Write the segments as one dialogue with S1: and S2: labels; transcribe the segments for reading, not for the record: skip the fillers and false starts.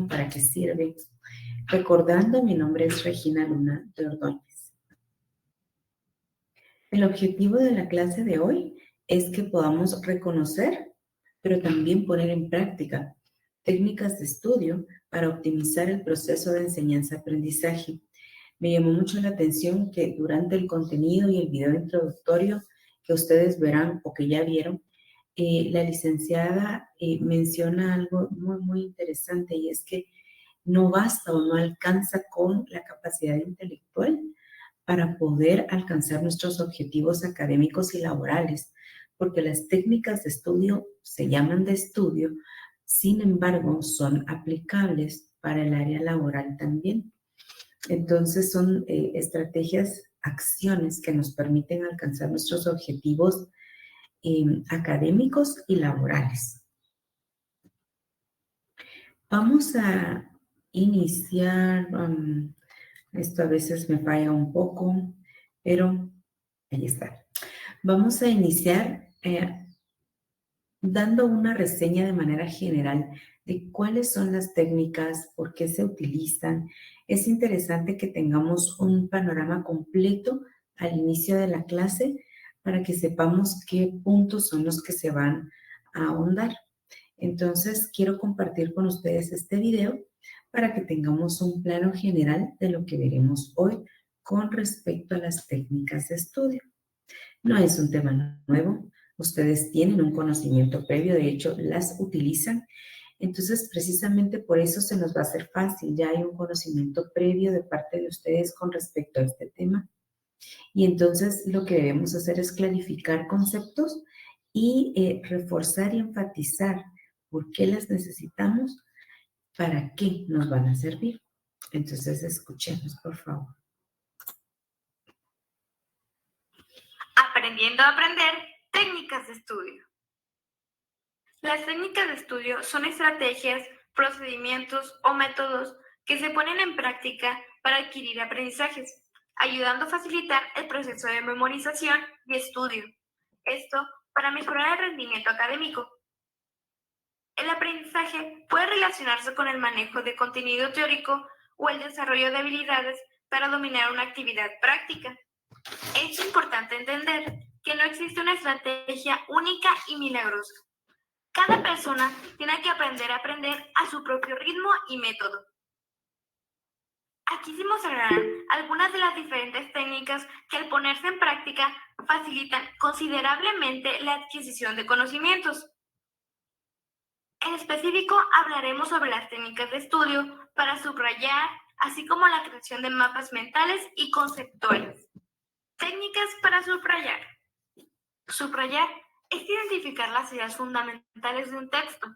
S1: ¿Para qué sirve? Recordando, mi nombre es Regina Luna de Ordóñez. El objetivo de la clase de hoy es que podamos reconocer, pero también poner en práctica técnicas de estudio para optimizar el proceso de enseñanza-aprendizaje. Me llamó mucho la atención que durante el contenido y el video introductorio que ustedes verán o que ya vieron, la licenciada menciona algo muy interesante, y es que no basta o no alcanza con la capacidad intelectual para poder alcanzar nuestros objetivos académicos y laborales, porque las técnicas de estudio se llaman de estudio, sin embargo, son aplicables para el área laboral también. Entonces, son estrategias, acciones que nos permiten alcanzar nuestros objetivos académicos y laborales. Vamos a iniciar, esto a veces me falla un poco, pero ahí está. Vamos a iniciar dando una reseña de manera general de cuáles son las técnicas, por qué se utilizan. Es interesante que tengamos un panorama completo al inicio de la clase para que sepamos qué puntos son los que se van a ahondar. Entonces, quiero compartir con ustedes este video para que tengamos un plano general de lo que veremos hoy con respecto a las técnicas de estudio. No es un tema nuevo, ustedes tienen un conocimiento previo, de hecho, las utilizan. Entonces, precisamente por eso se nos va a hacer fácil, ya hay un conocimiento previo de parte de ustedes con respecto a este tema. Y entonces lo que debemos hacer es clarificar conceptos y reforzar y enfatizar por qué las necesitamos, para qué nos van a servir. Entonces, escuchemos, por favor.
S2: Aprendiendo a aprender, técnicas de estudio. Las técnicas de estudio son estrategias, procedimientos o métodos que se ponen en práctica para adquirir aprendizajes, ayudando a facilitar el proceso de memorización y estudio. Esto para mejorar el rendimiento académico. El aprendizaje puede relacionarse con el manejo de contenido teórico o el desarrollo de habilidades para dominar una actividad práctica. Es importante entender que no existe una estrategia única y milagrosa. Cada persona tiene que aprender a aprender a su propio ritmo y método. Aquí se mostrarán algunas de las diferentes técnicas que al ponerse en práctica facilitan considerablemente la adquisición de conocimientos. En específico, hablaremos sobre las técnicas de estudio para subrayar, así como la creación de mapas mentales y conceptuales. Técnicas para subrayar. Subrayar es identificar las ideas fundamentales de un texto.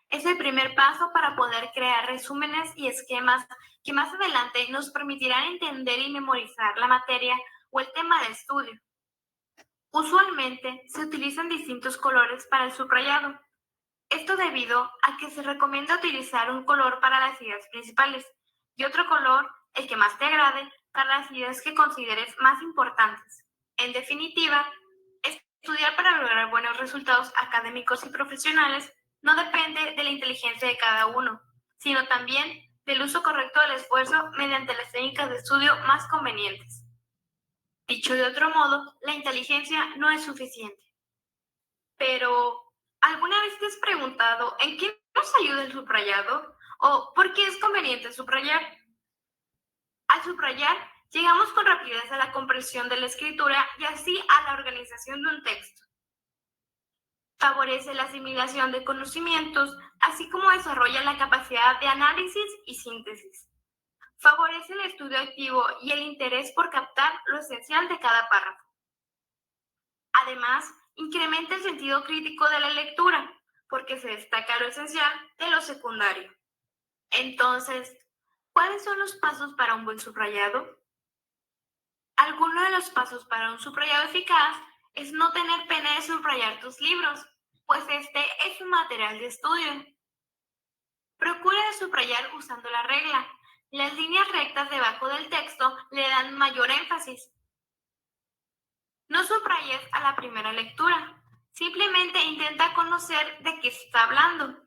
S2: Es el primer paso para poder crear resúmenes y esquemas que más adelante nos permitirán entender y memorizar la materia o el tema de estudio. Usualmente se utilizan distintos colores para el subrayado. Esto debido a que se recomienda utilizar un color para las ideas principales y otro color, el que más te agrade, para las ideas que consideres más importantes. En definitiva, estudiar para lograr buenos resultados académicos y profesionales no depende de la inteligencia de cada uno, sino también del uso correcto del esfuerzo mediante las técnicas de estudio más convenientes. Dicho de otro modo, la inteligencia no es suficiente. Pero, ¿alguna vez te has preguntado en qué nos ayuda el subrayado? ¿O por qué es conveniente subrayar? Al subrayar, llegamos con rapidez a la comprensión de la escritura y así a la organización de un texto. Favorece la asimilación de conocimientos, así como desarrolla la capacidad de análisis y síntesis. Favorece el estudio activo y el interés por captar lo esencial de cada párrafo. Además, incrementa el sentido crítico de la lectura, porque se destaca lo esencial de lo secundario. Entonces, ¿cuáles son los pasos para un buen subrayado? Alguno de los pasos para un subrayado eficaz es no tener pena de subrayar tus libros, pues este es un material de estudio. Procura subrayar usando la regla. Las líneas rectas debajo del texto le dan mayor énfasis. No subrayes a la primera lectura. Simplemente intenta conocer de qué está hablando.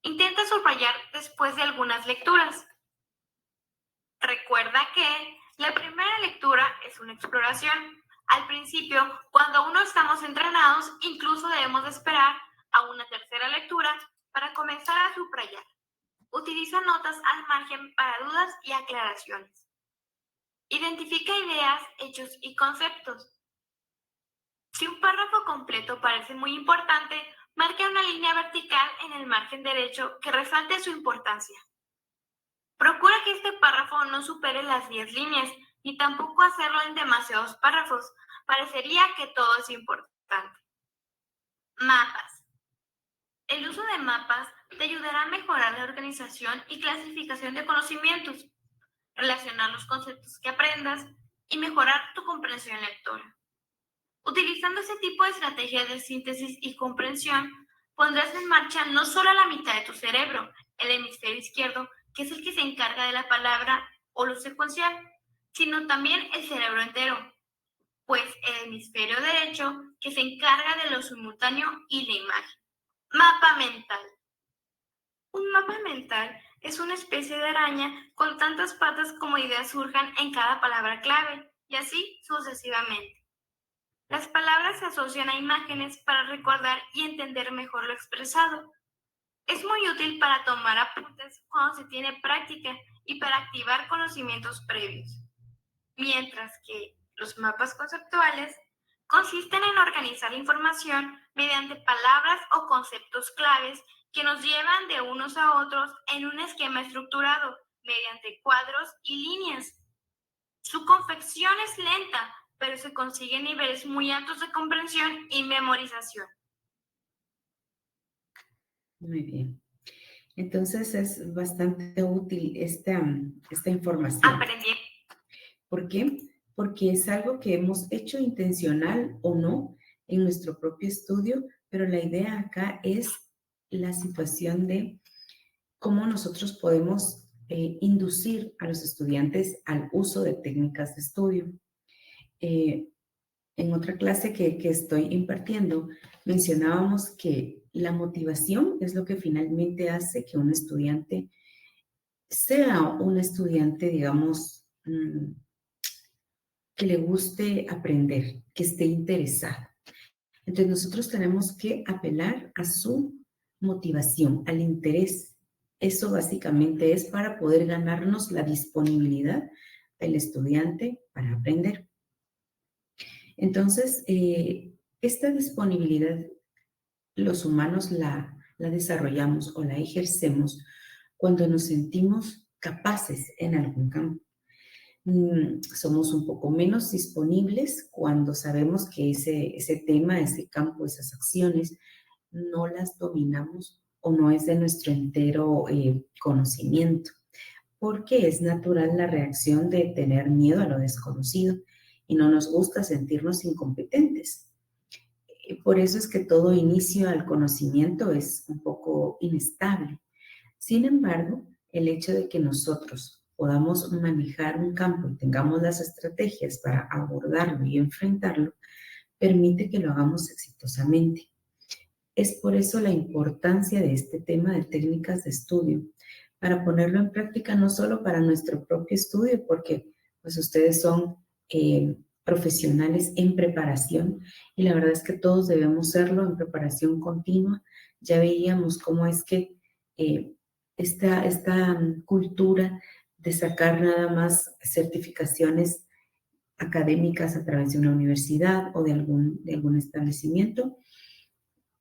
S2: Intenta subrayar después de algunas lecturas. Recuerda que la primera lectura es una exploración. Al principio, cuando aún no estamos entrenados, incluso debemos de esperar a una tercera lectura para comenzar a subrayar. Utiliza notas al margen para dudas y aclaraciones. Identifica ideas, hechos y conceptos. Si un párrafo completo parece muy importante, marca una línea vertical en el margen derecho que resalte su importancia. Procura que este párrafo no supere las 10 líneas y tampoco hacerlo en demasiados párrafos. Parecería que todo es importante. Mapas. El uso de mapas te ayudará a mejorar la organización y clasificación de conocimientos, relacionar los conceptos que aprendas y mejorar tu comprensión lectora. Utilizando este tipo de estrategias de síntesis y comprensión, pondrás en marcha no solo la mitad de tu cerebro, el hemisferio izquierdo, que es el que se encarga de la palabra o lo secuencial, sino también el cerebro entero, pues el hemisferio derecho, que se encarga de lo simultáneo y la imagen. Mapa mental. Un mapa mental es una especie de araña con tantas patas como ideas surjan en cada palabra clave, y así sucesivamente. Las palabras se asocian a imágenes para recordar y entender mejor lo expresado. Es muy útil para tomar apuntes cuando se tiene práctica y para activar conocimientos previos. Mientras que los mapas conceptuales consisten en organizar la información mediante palabras o conceptos claves que nos llevan de unos a otros en un esquema estructurado mediante cuadros y líneas. Su confección es lenta, pero se consiguen niveles muy altos de comprensión y memorización.
S1: Muy bien. Entonces es bastante útil esta información.
S2: Aprendí.
S1: ¿Por qué? Porque es algo que hemos hecho intencional o no en nuestro propio estudio, pero la idea acá es la situación de cómo nosotros podemos inducir a los estudiantes al uso de técnicas de estudio. En otra clase que estoy impartiendo, mencionábamos que la motivación es lo que finalmente hace que un estudiante sea un estudiante, digamos, que le guste aprender, que esté interesado. Entonces nosotros tenemos que apelar a su motivación, al interés. Eso básicamente es para poder ganarnos la disponibilidad del estudiante para aprender. Entonces, esta disponibilidad los humanos la desarrollamos o la ejercemos cuando nos sentimos capaces en algún campo. Somos un poco menos disponibles cuando sabemos que ese tema, ese campo, esas acciones, no las dominamos o no es de nuestro entero conocimiento, porque es natural la reacción de tener miedo a lo desconocido y no nos gusta sentirnos incompetentes. Por eso es que todo inicio al conocimiento es un poco inestable. Sin embargo, el hecho de que nosotros podamos manejar un campo y tengamos las estrategias para abordarlo y enfrentarlo, permite que lo hagamos exitosamente. Es por eso la importancia de este tema de técnicas de estudio, para ponerlo en práctica no solo para nuestro propio estudio, porque pues ustedes son profesionales en preparación y la verdad es que todos debemos serlo en preparación continua. Ya veíamos cómo es que esta cultura de sacar nada más certificaciones académicas a través de una universidad o de algún establecimiento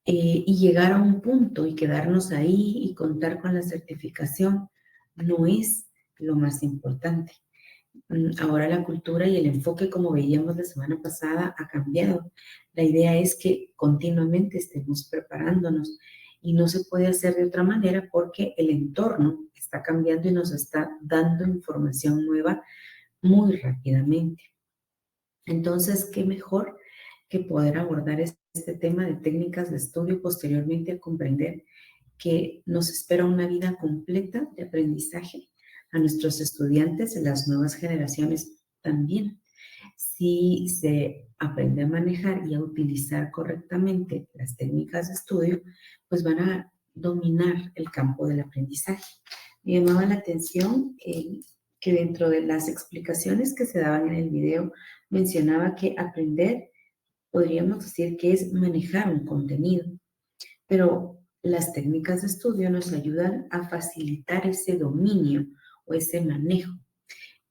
S1: y llegar a un punto y quedarnos ahí y contar con la certificación no es lo más importante. Ahora la cultura y el enfoque, como veíamos la semana pasada, ha cambiado. La idea es que continuamente estemos preparándonos y no se puede hacer de otra manera porque el entorno está cambiando y nos está dando información nueva muy rápidamente. Entonces, ¿qué mejor que poder abordar este tema de técnicas de estudio y posteriormente a comprender que nos espera una vida completa de aprendizaje a nuestros estudiantes y las nuevas generaciones también? Si se aprende a manejar y a utilizar correctamente las técnicas de estudio, pues van a dominar el campo del aprendizaje. Me llamaba la atención que dentro de las explicaciones que se daban en el video mencionaba que aprender, podríamos decir que es manejar un contenido, pero las técnicas de estudio nos ayudan a facilitar ese dominio o ese manejo.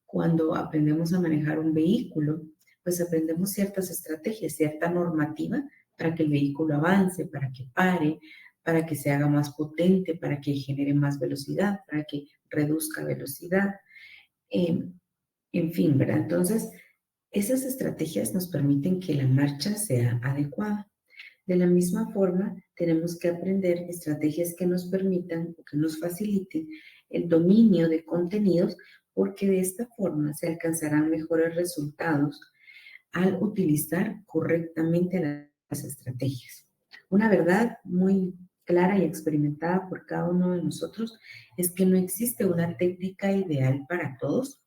S1: Cuando aprendemos a manejar un vehículo, pues aprendemos ciertas estrategias, cierta normativa para que el vehículo avance, para que pare, para que se haga más potente, para que genere más velocidad, para que reduzca velocidad, en fin, ¿verdad? Entonces, esas estrategias nos permiten que la marcha sea adecuada. De la misma forma, tenemos que aprender estrategias que nos permitan o que nos faciliten el dominio de contenidos, porque de esta forma se alcanzarán mejores resultados al utilizar correctamente las estrategias. Una verdad muy clara y experimentada por cada uno de nosotros es que no existe una técnica ideal para todos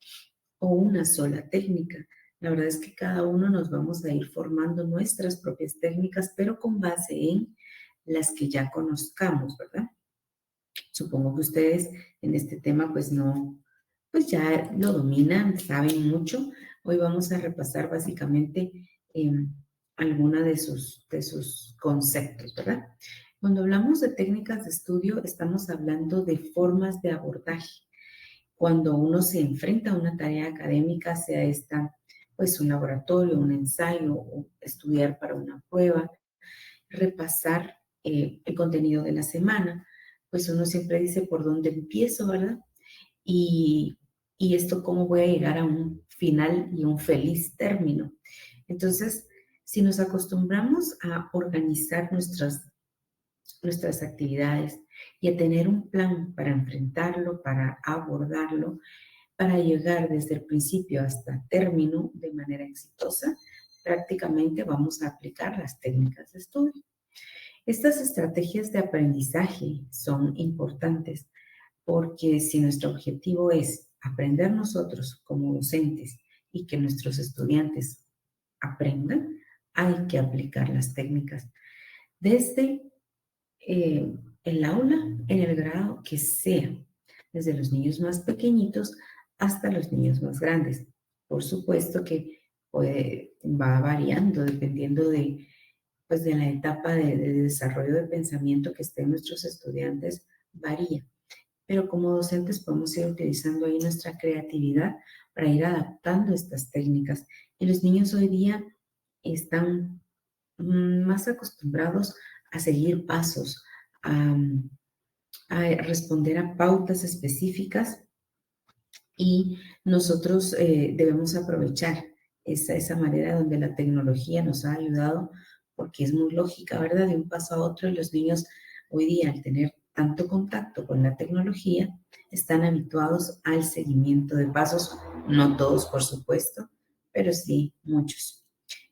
S1: o una sola técnica. La verdad es que cada uno nos vamos a ir formando nuestras propias técnicas, pero con base en las que ya conozcamos, ¿verdad? Supongo que ustedes en este tema pues ya lo dominan, saben mucho. Hoy vamos a repasar básicamente alguna de sus conceptos, ¿verdad? Cuando hablamos de técnicas de estudio, estamos hablando de formas de abordaje. Cuando uno se enfrenta a una tarea académica, sea esta pues un laboratorio, un ensayo, o estudiar para una prueba, repasar el contenido de la semana, pues uno siempre dice por dónde empiezo, ¿verdad? Y, y esto cómo voy a llegar a un final y un feliz término. Entonces, si nos acostumbramos a organizar nuestras actividades y a tener un plan para enfrentarlo, para abordarlo, para llegar desde el principio hasta término de manera exitosa, prácticamente vamos a aplicar las técnicas de estudio. Estas estrategias de aprendizaje son importantes porque si nuestro objetivo es aprender nosotros como docentes y que nuestros estudiantes aprendan, hay que aplicar las técnicas desde el aula en el grado que sea, desde los niños más pequeñitos hasta los niños más grandes. Por supuesto que va variando dependiendo pues de la etapa de desarrollo de pensamiento que estén nuestros estudiantes, varía. Pero como docentes podemos ir utilizando ahí nuestra creatividad para ir adaptando estas técnicas. Y los niños hoy día están más acostumbrados a seguir pasos, a responder a pautas específicas, y nosotros debemos aprovechar esa manera donde la tecnología nos ha ayudado, porque es muy lógica, ¿verdad? De un paso a otro, y los niños hoy día, al tener tanto contacto con la tecnología, están habituados al seguimiento de pasos, no todos, por supuesto, pero sí muchos.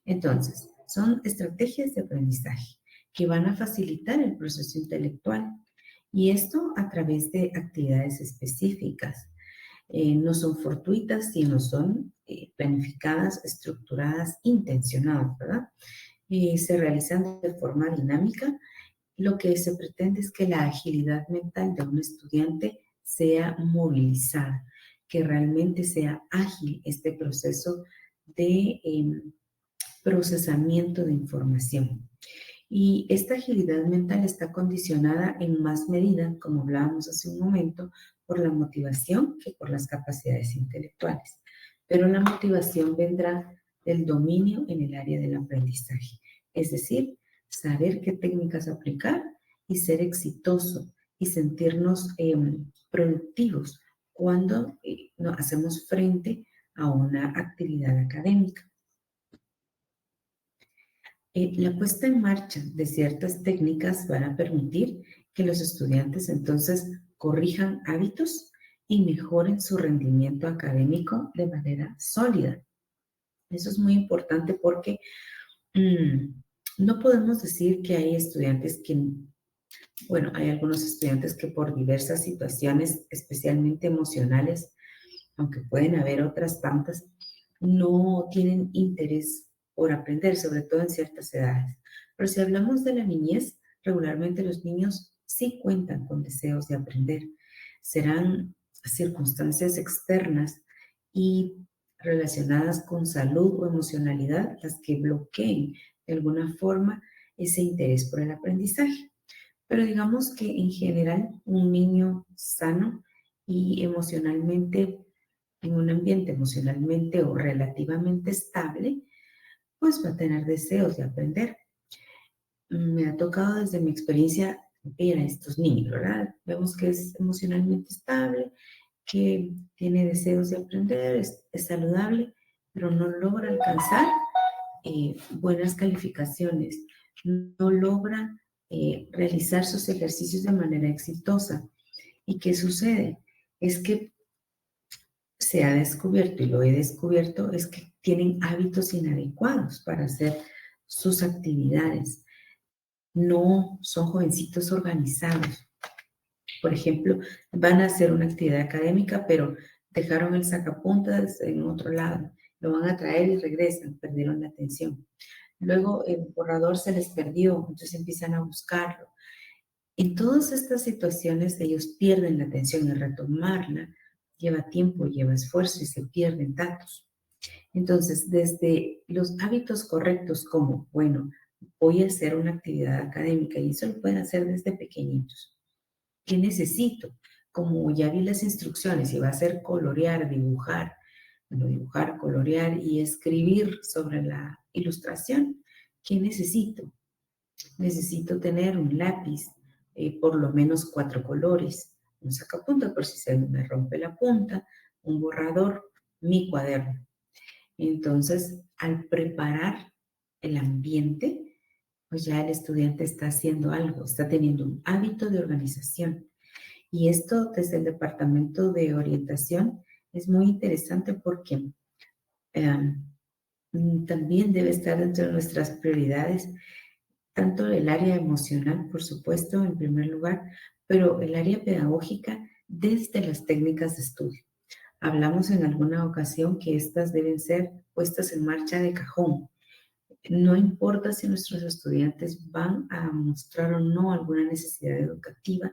S1: Entonces, son estrategias de aprendizaje que van a facilitar el proceso intelectual, y esto a través de actividades específicas. No son fortuitas, sino son planificadas, estructuradas, intencionadas, ¿verdad? Se realizan de forma dinámica. Lo que se pretende es que la agilidad mental de un estudiante sea movilizada, que realmente sea ágil este proceso de procesamiento de información. Y esta agilidad mental está condicionada en más medida, como hablábamos hace un momento, por la motivación que por las capacidades intelectuales. Pero la motivación vendrá del dominio en el área del aprendizaje, es decir, saber qué técnicas aplicar y ser exitoso y sentirnos productivos cuando hacemos frente a una actividad académica. La puesta en marcha de ciertas técnicas van a permitir que los estudiantes entonces corrijan hábitos y mejoren su rendimiento académico de manera sólida. Eso es muy importante porque no podemos decir que hay estudiantes hay algunos estudiantes que por diversas situaciones, especialmente emocionales, aunque pueden haber otras tantas, no tienen interés por aprender, sobre todo en ciertas edades. Pero si hablamos de la niñez, regularmente los niños sí cuentan con deseos de aprender. Serán circunstancias externas y relacionadas con salud o emocionalidad las que bloqueen de alguna forma ese interés por el aprendizaje. Pero digamos que en general un niño sano y emocionalmente, en un ambiente emocionalmente o relativamente estable, pues va a tener deseos de aprender. Me ha tocado desde mi experiencia ver a estos niños, ¿verdad? Vemos que es emocionalmente estable, que tiene deseos de aprender, es saludable, pero no logra alcanzar buenas calificaciones, no logra realizar sus ejercicios de manera exitosa. ¿Y qué sucede? Es que se ha descubierto, y lo he descubierto, es que tienen hábitos inadecuados para hacer sus actividades. No son jovencitos organizados. Por ejemplo, van a hacer una actividad académica, pero dejaron el sacapuntas en otro lado. Lo van a traer y regresan, perdieron la atención. Luego el borrador se les perdió, entonces empiezan a buscarlo. En todas estas situaciones ellos pierden la atención y retomarla lleva tiempo, lleva esfuerzo y se pierden datos. Entonces, desde los hábitos correctos como, bueno, voy a hacer una actividad académica y eso lo pueden hacer desde pequeñitos. ¿Qué necesito? Como ya vi las instrucciones y va a ser colorear, dibujar, bueno, dibujar, colorear y escribir sobre la ilustración, ¿qué necesito? Necesito tener un lápiz, por lo menos 4 colores, un sacapunta por si se me rompe la punta, un borrador, mi cuaderno. Entonces, al preparar el ambiente, pues ya el estudiante está haciendo algo, está teniendo un hábito de organización. Y esto desde el departamento de orientación es muy interesante porque también debe estar dentro de nuestras prioridades, tanto el área emocional, por supuesto, en primer lugar, pero el área pedagógica desde las técnicas de estudio. Hablamos en alguna ocasión que estas deben ser puestas en marcha de cajón. No importa si nuestros estudiantes van a mostrar o no alguna necesidad educativa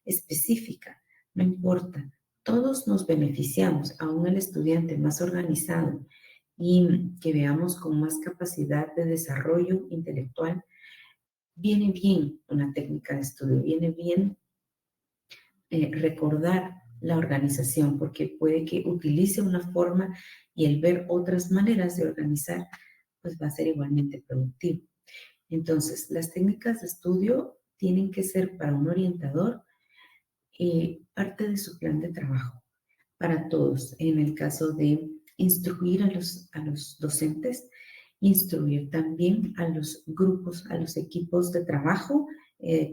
S1: específica, no importa. Todos nos beneficiamos, aún el estudiante más organizado y que veamos con más capacidad de desarrollo intelectual. Viene bien una técnica de estudio, viene bien recordar la organización, porque puede que utilice una forma y el ver otras maneras de organizar, pues va a ser igualmente productivo. Entonces, las técnicas de estudio tienen que ser para un orientador parte de su plan de trabajo, para todos. En el caso de instruir a los docentes, instruir también a los grupos, a los equipos de trabajo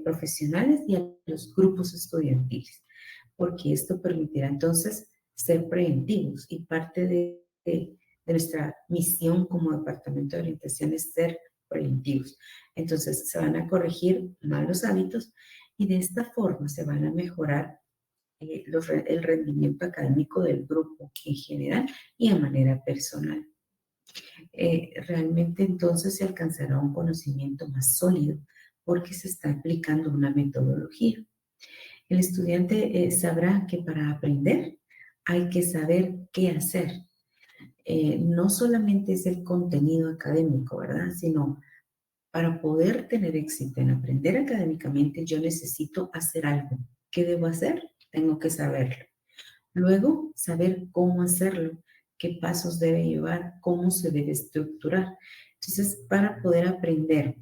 S1: profesionales y a los grupos estudiantiles, porque esto permitirá entonces ser preventivos y parte de nuestra misión como Departamento de Orientación es ser preventivos. Entonces se van a corregir malos hábitos y de esta forma se van a mejorar el rendimiento académico del grupo en general y de manera personal. Realmente entonces se alcanzará un conocimiento más sólido porque se está aplicando una metodología. El estudiante sabrá que para aprender hay que saber qué hacer. No solamente es el contenido académico, ¿verdad? Sino para poder tener éxito en aprender académicamente, yo necesito hacer algo. ¿Qué debo hacer? Tengo que saberlo. Luego, saber cómo hacerlo, qué pasos debe llevar, cómo se debe estructurar. Entonces, para poder aprender,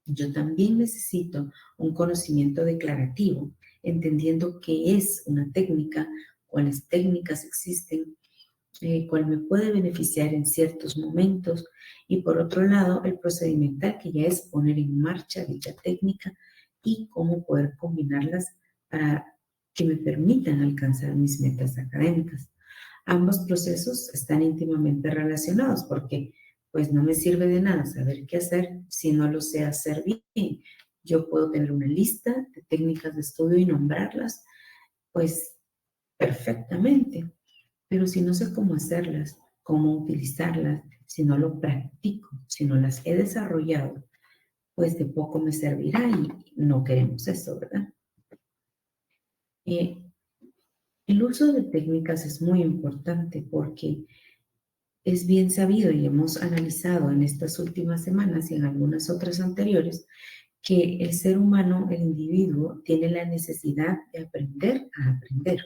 S1: yo también necesito un conocimiento declarativo, entendiendo qué es una técnica, cuáles técnicas existen, cuál me puede beneficiar en ciertos momentos, y por otro lado, el procedimental, que ya es poner en marcha dicha técnica y cómo poder combinarlas para que me permitan alcanzar mis metas académicas. Ambos procesos están íntimamente relacionados porque pues no me sirve de nada saber qué hacer si no lo sé hacer bien. Yo puedo tener una lista de técnicas de estudio y nombrarlas pues perfectamente, pero si no sé cómo hacerlas, cómo utilizarlas, si no lo practico, si no las he desarrollado, pues de poco me servirá y no queremos eso, ¿verdad? El uso de técnicas es muy importante porque es bien sabido y hemos analizado en estas últimas semanas y en algunas otras anteriores que el ser humano, el individuo, tiene la necesidad de aprender a aprender.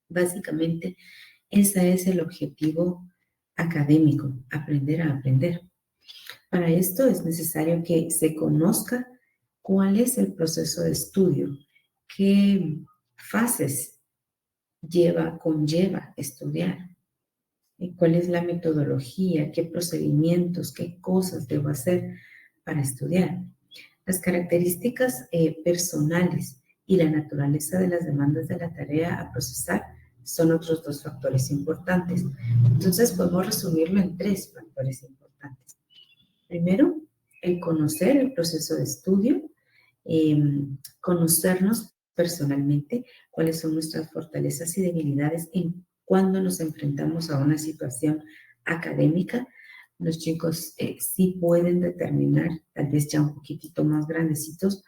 S1: Básicamente, ese es el objetivo académico, aprender a aprender. Para esto es necesario que se conozca cuál es el proceso de estudio, qué fases conlleva estudiar, y cuál es la metodología, qué procedimientos, qué cosas debo hacer para estudiar. Las características personales y la naturaleza de las demandas de la tarea a procesar son otros dos factores importantes. Entonces podemos resumirlo en tres factores importantes. Primero, el conocer el proceso de estudio, conocernos personalmente cuáles son nuestras fortalezas y debilidades cuando nos enfrentamos a una situación académica. Los chicos sí pueden determinar, tal vez ya un poquitito más grandecitos,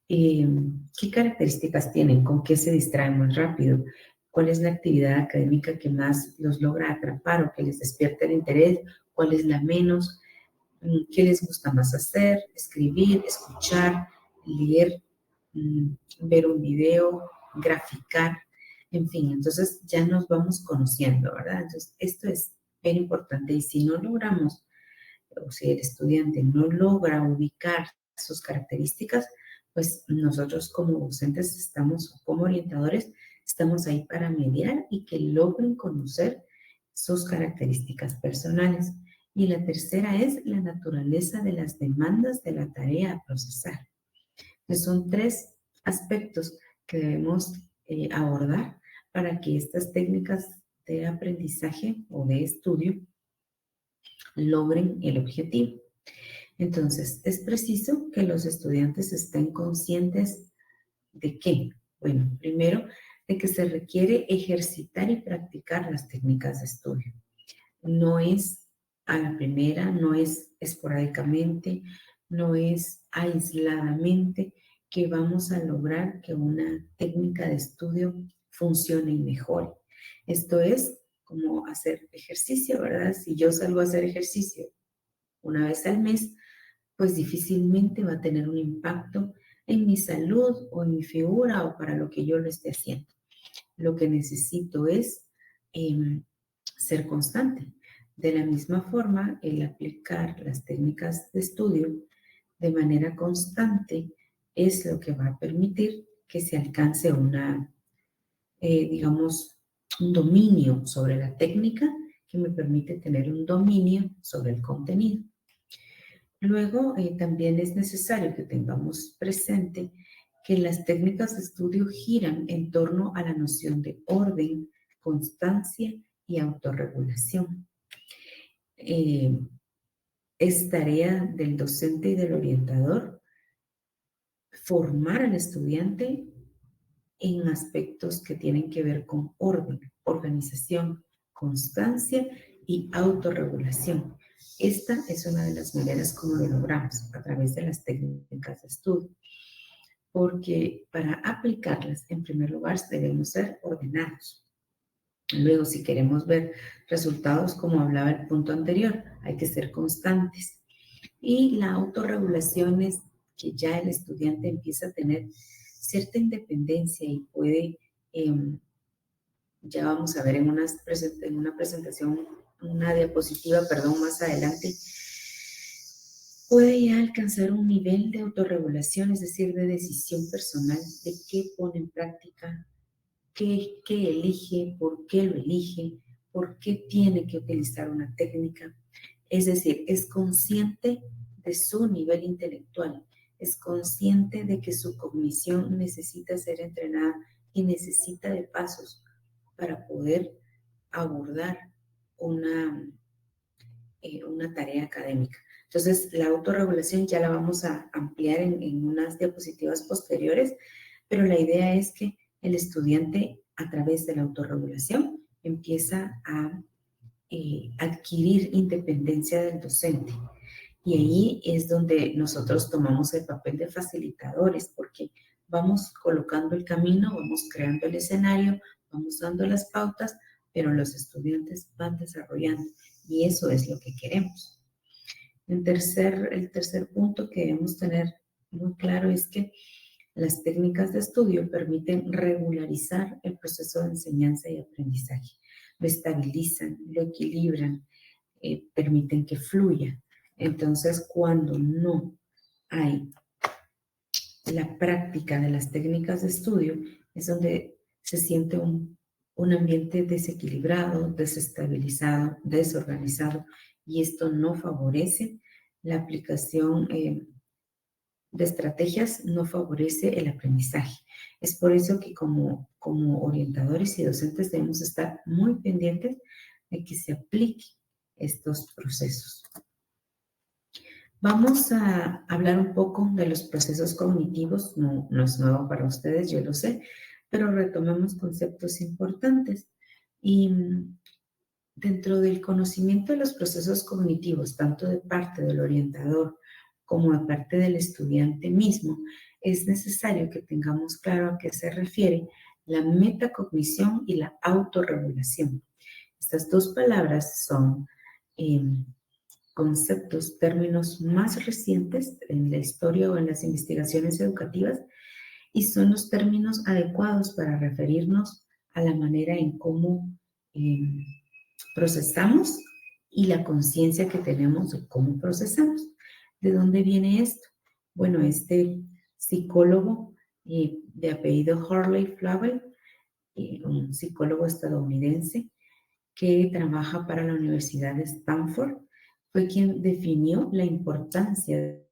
S1: qué características tienen, con qué se distraen más rápido, cuál es la actividad académica que más los logra atrapar o que les despierta el interés, cuál es la menos, qué les gusta más hacer, escribir, escuchar, leer, ver un video, graficar, en fin, entonces ya nos vamos conociendo, ¿verdad? Entonces esto es bien importante y si no logramos, o si el estudiante no logra ubicar sus características, pues nosotros como docentes estamos, como orientadores, estamos ahí para mediar y que logren conocer sus características personales. Y la tercera es la naturaleza de las demandas de la tarea a procesar. Entonces son tres aspectos que debemos abordar para que estas técnicas de aprendizaje o de estudio logren el objetivo. Entonces, es preciso que los estudiantes estén conscientes de qué. Bueno, primero, de que se requiere ejercitar y practicar las técnicas de estudio. No es a la primera, no es esporádicamente, no es aisladamente que vamos a lograr que una técnica de estudio funcione y mejore. Esto es como hacer ejercicio, ¿verdad? Si yo salgo a hacer ejercicio una vez al mes, pues difícilmente va a tener un impacto en mi salud o en mi figura o para lo que yo lo esté haciendo. Lo que necesito es ser constante. De la misma forma, el aplicar las técnicas de estudio de manera constante es lo que va a permitir que se alcance digamos, un dominio sobre la técnica que me permite tener un dominio sobre el contenido. Luego, también es necesario que tengamos presente que las técnicas de estudio giran en torno a la noción de orden, constancia y autorregulación. Es tarea del docente y del orientador formar al estudiante en aspectos que tienen que ver con orden, organización, constancia y autorregulación. Esta es una de las maneras como lo logramos, a través de las técnicas de estudio. Porque para aplicarlas, en primer lugar, debemos ser ordenados. Luego, si queremos ver resultados, como hablaba el punto anterior, hay que ser constantes. Y la autorregulación es que ya el estudiante empieza a tener cierta independencia y puede, ya vamos a ver en una presentación, una diapositiva, perdón, más adelante, puede ya alcanzar un nivel de autorregulación, es decir, de decisión personal de qué pone en práctica, qué elige, por qué lo elige, por qué tiene que utilizar una técnica. Es decir, es consciente de su nivel intelectual, es consciente de que su cognición necesita ser entrenada y necesita de pasos para poder abordar una tarea académica. Entonces, la autorregulación ya la vamos a ampliar en unas diapositivas posteriores, pero la idea es que el estudiante, a través de la autorregulación, empieza a adquirir independencia del docente. Y ahí es donde nosotros tomamos el papel de facilitadores, porque vamos colocando el camino, vamos creando el escenario, vamos dando las pautas, pero los estudiantes van desarrollando y eso es lo que queremos. El tercer punto que debemos tener muy claro es que las técnicas de estudio permiten regularizar el proceso de enseñanza y aprendizaje, lo estabilizan, lo equilibran, permiten que fluya. Entonces, cuando no hay la práctica de las técnicas de estudio, es donde se siente un ambiente desequilibrado, desestabilizado, desorganizado, y esto no favorece la aplicación de estrategias, no favorece el aprendizaje. Es por eso que como orientadores y docentes debemos estar muy pendientes de que se apliquen estos procesos. Vamos a hablar un poco de los procesos cognitivos. No es nuevo para ustedes, yo lo sé, pero retomemos conceptos importantes. Y dentro del conocimiento de los procesos cognitivos, tanto de parte del orientador como de parte del estudiante mismo, es necesario que tengamos claro a qué se refiere la metacognición y la autorregulación. Estas dos palabras son conceptos, términos más recientes en la historia o en las investigaciones educativas y son los términos adecuados para referirnos a la manera en cómo procesamos y la conciencia que tenemos de cómo procesamos. ¿De dónde viene esto? Bueno, este psicólogo de apellido Hurley Flavel, un psicólogo estadounidense que trabaja para la Universidad de Stanford, fue quien definió la importancia de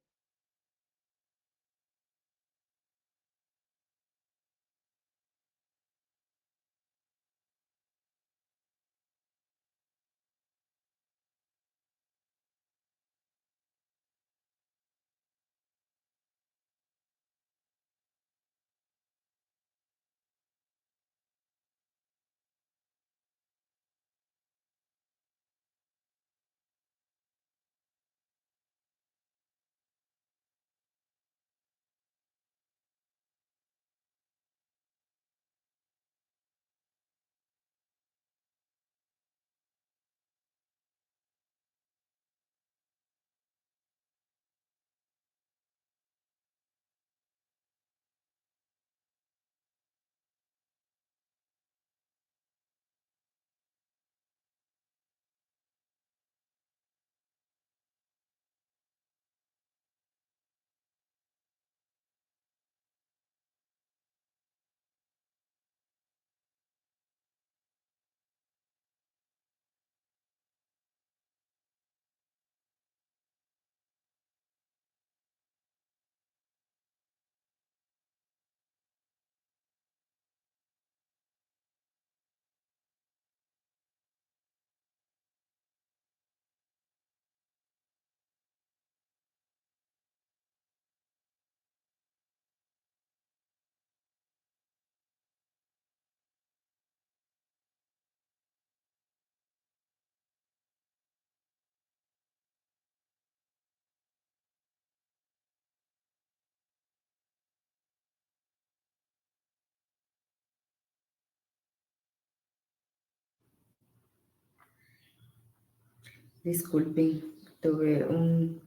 S1: disculpen, tuve un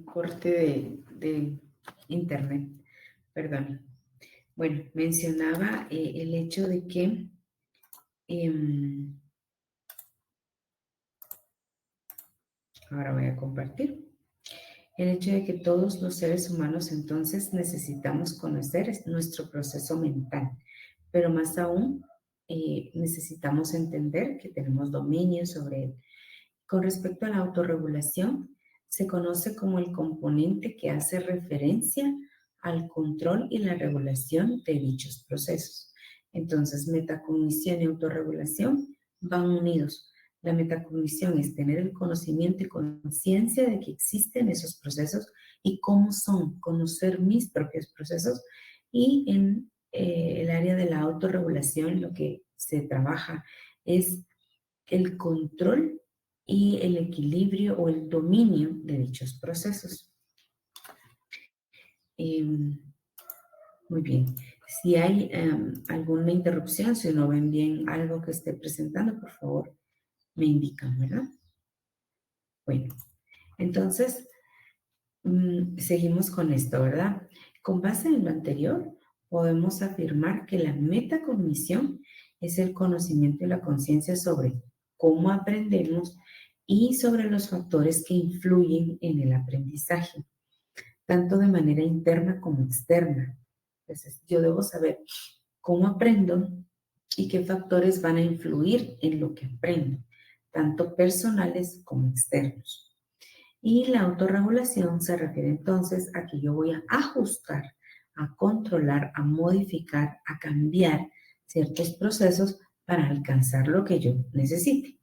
S1: corte de internet, perdón. Bueno, mencionaba el hecho de que ahora voy a compartir. El hecho de que todos los seres humanos entonces necesitamos conocer nuestro proceso mental, pero más aún necesitamos entender que tenemos dominio sobre él. Con respecto a la autorregulación, se conoce como el componente que hace referencia al control y la regulación de dichos procesos. Entonces, metacognición y autorregulación van unidos. La metacognición es tener el conocimiento y conciencia de que existen esos procesos y cómo son, conocer mis propios procesos. Y en el área de la autorregulación, lo que se trabaja es el control y el equilibrio o el dominio de dichos procesos. Muy bien. Si hay alguna interrupción, si no ven bien algo que esté presentando, por favor, me indican, ¿verdad? Bueno, entonces, seguimos con esto, ¿verdad? Con base en lo anterior, podemos afirmar que la metacognición es el conocimiento y la conciencia sobre cómo aprendemos y sobre los factores que influyen en el aprendizaje, tanto de manera interna como externa. Entonces, yo debo saber cómo aprendo y qué factores van a influir en lo que aprendo, tanto personales como externos. Y la autorregulación se refiere entonces a que yo voy a ajustar, a controlar, a modificar, a cambiar ciertos procesos para alcanzar lo que yo necesite.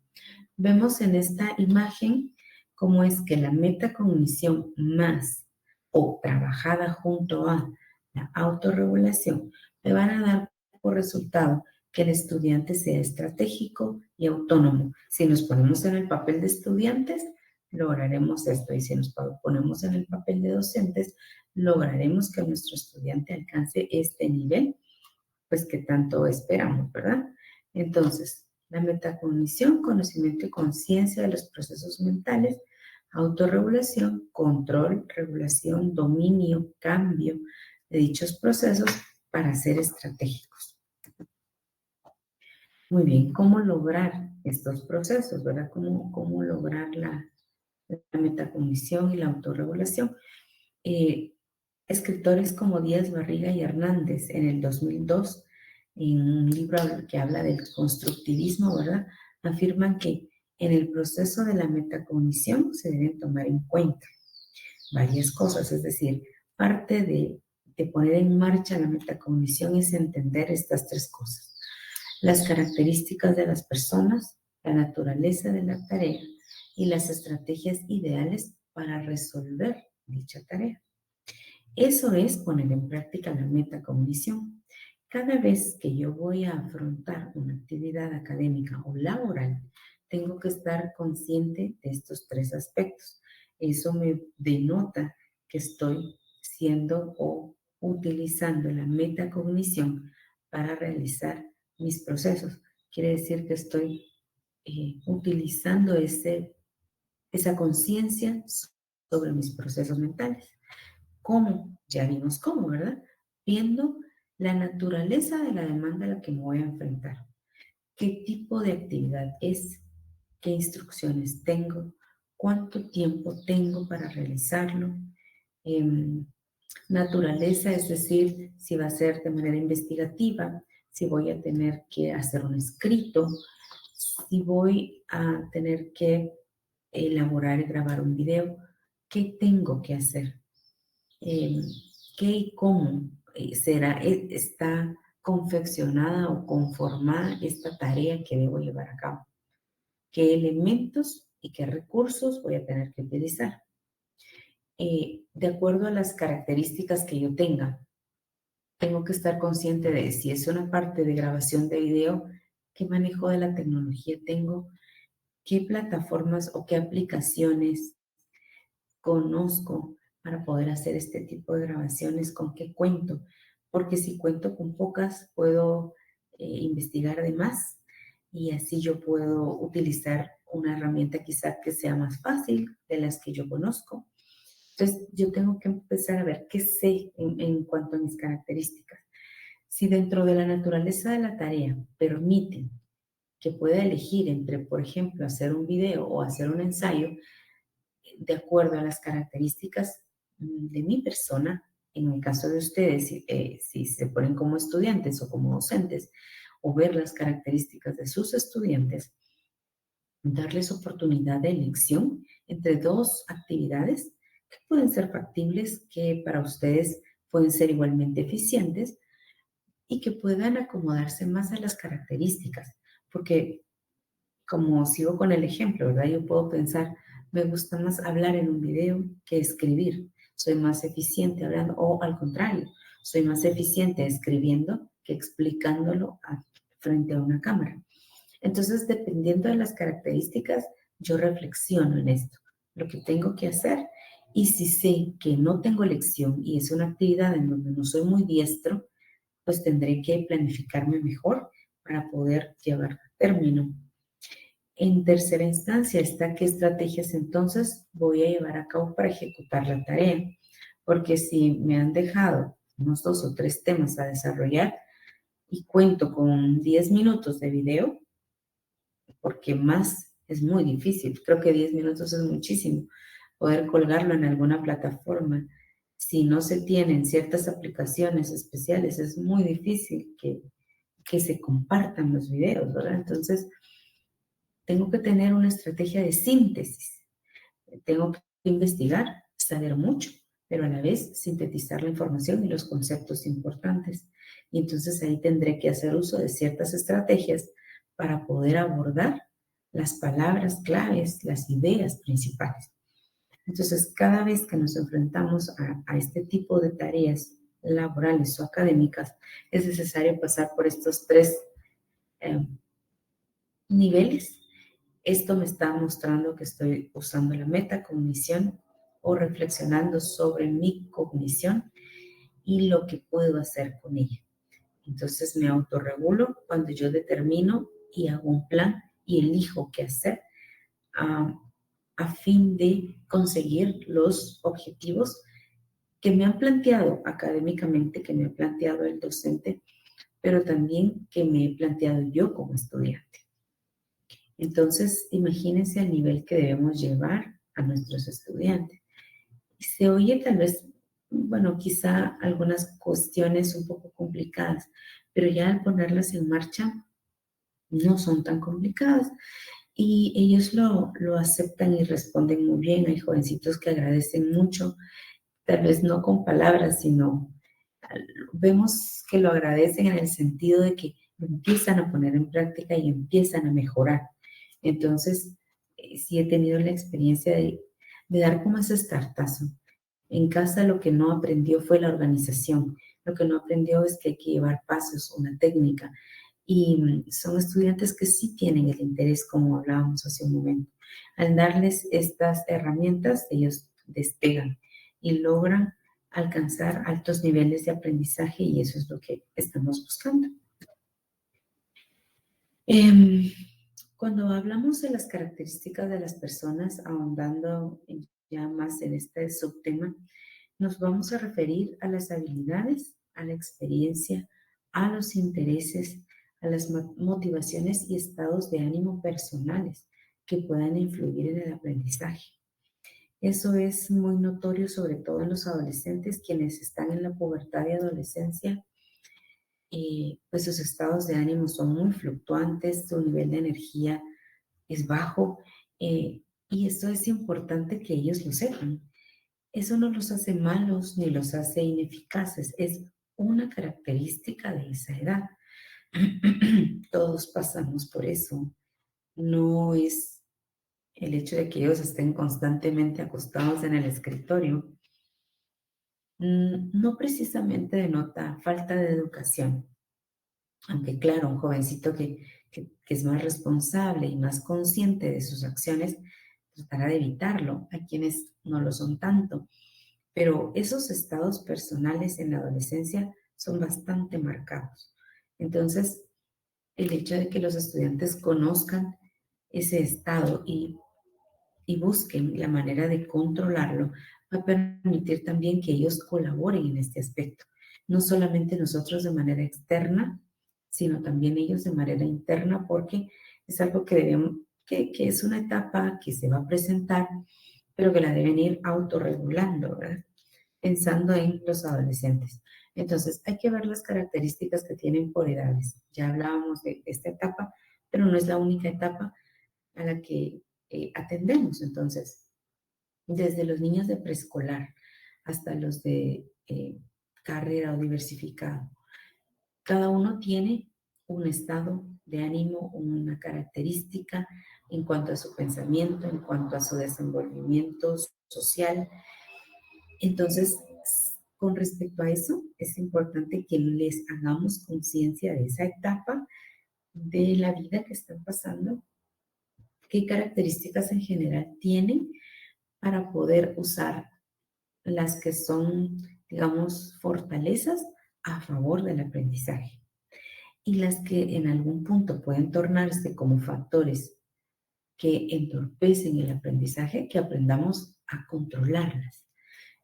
S1: Vemos en esta imagen cómo es que la metacognición más o trabajada junto a la autorregulación me van a dar por resultado que el estudiante sea estratégico y autónomo. Si nos ponemos en el papel de estudiantes, lograremos esto. Y si nos ponemos en el papel de docentes, lograremos que nuestro estudiante alcance este nivel, pues que tanto esperamos, ¿verdad? Entonces, la metacognición, conocimiento y conciencia de los procesos mentales, autorregulación, control, regulación, dominio, cambio de dichos procesos para ser estratégicos. Muy bien, ¿cómo lograr estos procesos, verdad? ¿Cómo lograr la metacognición y la autorregulación? Escritores como Díaz Barriga y Hernández en el 2002, en un libro que habla del constructivismo, ¿verdad? Afirman que en el proceso de la metacognición se deben tomar en cuenta varias cosas, es decir, parte de poner en marcha la metacognición es entender estas tres cosas: las características de las personas, la naturaleza de la tarea y las estrategias ideales para resolver dicha tarea. Eso es poner en práctica la metacognición. Cada vez que yo voy a afrontar una actividad académica o laboral, tengo que estar consciente de estos tres aspectos. Eso me denota que estoy siendo o utilizando la metacognición para realizar mis procesos. Quiere decir que estoy utilizando esa conciencia sobre mis procesos mentales. ¿Cómo? Ya vimos cómo, ¿verdad? Viendo la naturaleza de la demanda a la que me voy a enfrentar. ¿Qué tipo de actividad es? ¿Qué instrucciones tengo? ¿Cuánto tiempo tengo para realizarlo? Naturaleza, es decir, si va a ser de manera investigativa, si voy a tener que hacer un escrito, si voy a tener que elaborar y grabar un video, ¿qué tengo que hacer? ¿Qué y cómo está confeccionada o conformada esta tarea que debo llevar a cabo? ¿Qué elementos y qué recursos voy a tener que utilizar? De acuerdo a las características que yo tenga, tengo que estar consciente de si es una parte de grabación de video, qué manejo de la tecnología tengo, qué plataformas o qué aplicaciones conozco para poder hacer este tipo de grabaciones, con qué cuento, porque si cuento con pocas, puedo investigar de más y así yo puedo utilizar una herramienta quizá que sea más fácil de las que yo conozco. Entonces, yo tengo que empezar a ver qué sé en cuanto a mis características. Si dentro de la naturaleza de la tarea permiten que pueda elegir entre, por ejemplo, hacer un video o hacer un ensayo, de acuerdo a las características de mi persona, en el caso de ustedes, si se ponen como estudiantes o como docentes, o ver las características de sus estudiantes, darles oportunidad de elección entre dos actividades que pueden ser factibles, que para ustedes pueden ser igualmente eficientes y que puedan acomodarse más a las características, porque como sigo con el ejemplo, ¿verdad? Yo puedo pensar, me gusta más hablar en un video que escribir. Soy más eficiente hablando, o al contrario, soy más eficiente escribiendo que explicándolo frente a una cámara. Entonces, dependiendo de las características yo reflexiono en esto, lo que tengo que hacer. Y si sé que no tengo elección y es una actividad en donde no soy muy diestro, pues tendré que planificarme mejor para poder llevar a término. En tercera instancia está qué estrategias entonces voy a llevar a cabo para ejecutar la tarea, porque si me han dejado unos 2 o 3 temas a desarrollar y cuento con 10 minutos de video, porque más es muy difícil, creo que 10 minutos es muchísimo, poder colgarlo en alguna plataforma. Si no se tienen ciertas aplicaciones especiales, es muy difícil que se compartan los videos, ¿verdad? Entonces, tengo que tener una estrategia de síntesis. Tengo que investigar, saber mucho, pero a la vez sintetizar la información y los conceptos importantes. Y entonces ahí tendré que hacer uso de ciertas estrategias para poder abordar las palabras claves, las ideas principales. Entonces, cada vez que nos enfrentamos a este tipo de tareas laborales o académicas, es necesario pasar por estos 3 eh, niveles. Esto me está mostrando que estoy usando la metacognición o reflexionando sobre mi cognición y lo que puedo hacer con ella. Entonces me autorregulo cuando yo determino y hago un plan y elijo qué hacer a fin de conseguir los objetivos que me han planteado académicamente, que me ha planteado el docente, pero también que me he planteado yo como estudiante. Entonces, imagínense el nivel que debemos llevar a nuestros estudiantes. Se oye tal vez, bueno, quizá algunas cuestiones un poco complicadas, pero ya al ponerlas en marcha no son tan complicadas y ellos lo aceptan y responden muy bien. Hay jovencitos que agradecen mucho, tal vez no con palabras, sino vemos que lo agradecen en el sentido de que lo empiezan a poner en práctica y empiezan a mejorar. Entonces, sí he tenido la experiencia de dar como ese startazo. En casa lo que no aprendió fue la organización. Lo que no aprendió es que hay que llevar pasos, una técnica. Y son estudiantes que sí tienen el interés, como hablábamos hace un momento. Al darles estas herramientas, ellos despegan y logran alcanzar altos niveles de aprendizaje y eso es lo que estamos buscando. Cuando hablamos de las características de las personas, ahondando ya más en este subtema, nos vamos a referir a las habilidades, a la experiencia, a los intereses, a las motivaciones y estados de ánimo personales que puedan influir en el aprendizaje. Eso es muy notorio, sobre todo en los adolescentes, quienes están en la pubertad y adolescencia, pues sus estados de ánimo son muy fluctuantes, su nivel de energía es bajo, y esto es importante que ellos lo sepan. Eso no los hace malos ni los hace ineficaces, es una característica de esa edad. Todos pasamos por eso. No es el hecho de que ellos estén constantemente acostados en el escritorio, no precisamente denota falta de educación, aunque claro, un jovencito que es más responsable y más consciente de sus acciones tratará de evitarlo, a quienes no lo son tanto. Pero esos estados personales en la adolescencia son bastante marcados. Entonces, el hecho de que los estudiantes conozcan ese estado y busquen la manera de controlarlo, va a permitir también que ellos colaboren en este aspecto. No solamente nosotros de manera externa, sino también ellos de manera interna, porque es algo que debemos, que es una etapa que se va a presentar, pero que la deben ir autorregulando, ¿verdad? Pensando en los adolescentes. Entonces, hay que ver las características que tienen por edades. Ya hablábamos de esta etapa, pero no es la única etapa a la que atendemos. Entonces, desde los niños de preescolar hasta los de carrera o diversificado, cada uno tiene un estado de ánimo, una característica en cuanto a su pensamiento, en cuanto a su desenvolvimiento social. Entonces, con respecto a eso, es importante que les hagamos conciencia de esa etapa de la vida que están pasando qué características en general tienen para poder usar las que son, digamos, fortalezas a favor del aprendizaje y las que en algún punto pueden tornarse como factores que entorpecen el aprendizaje, que aprendamos a controlarlas.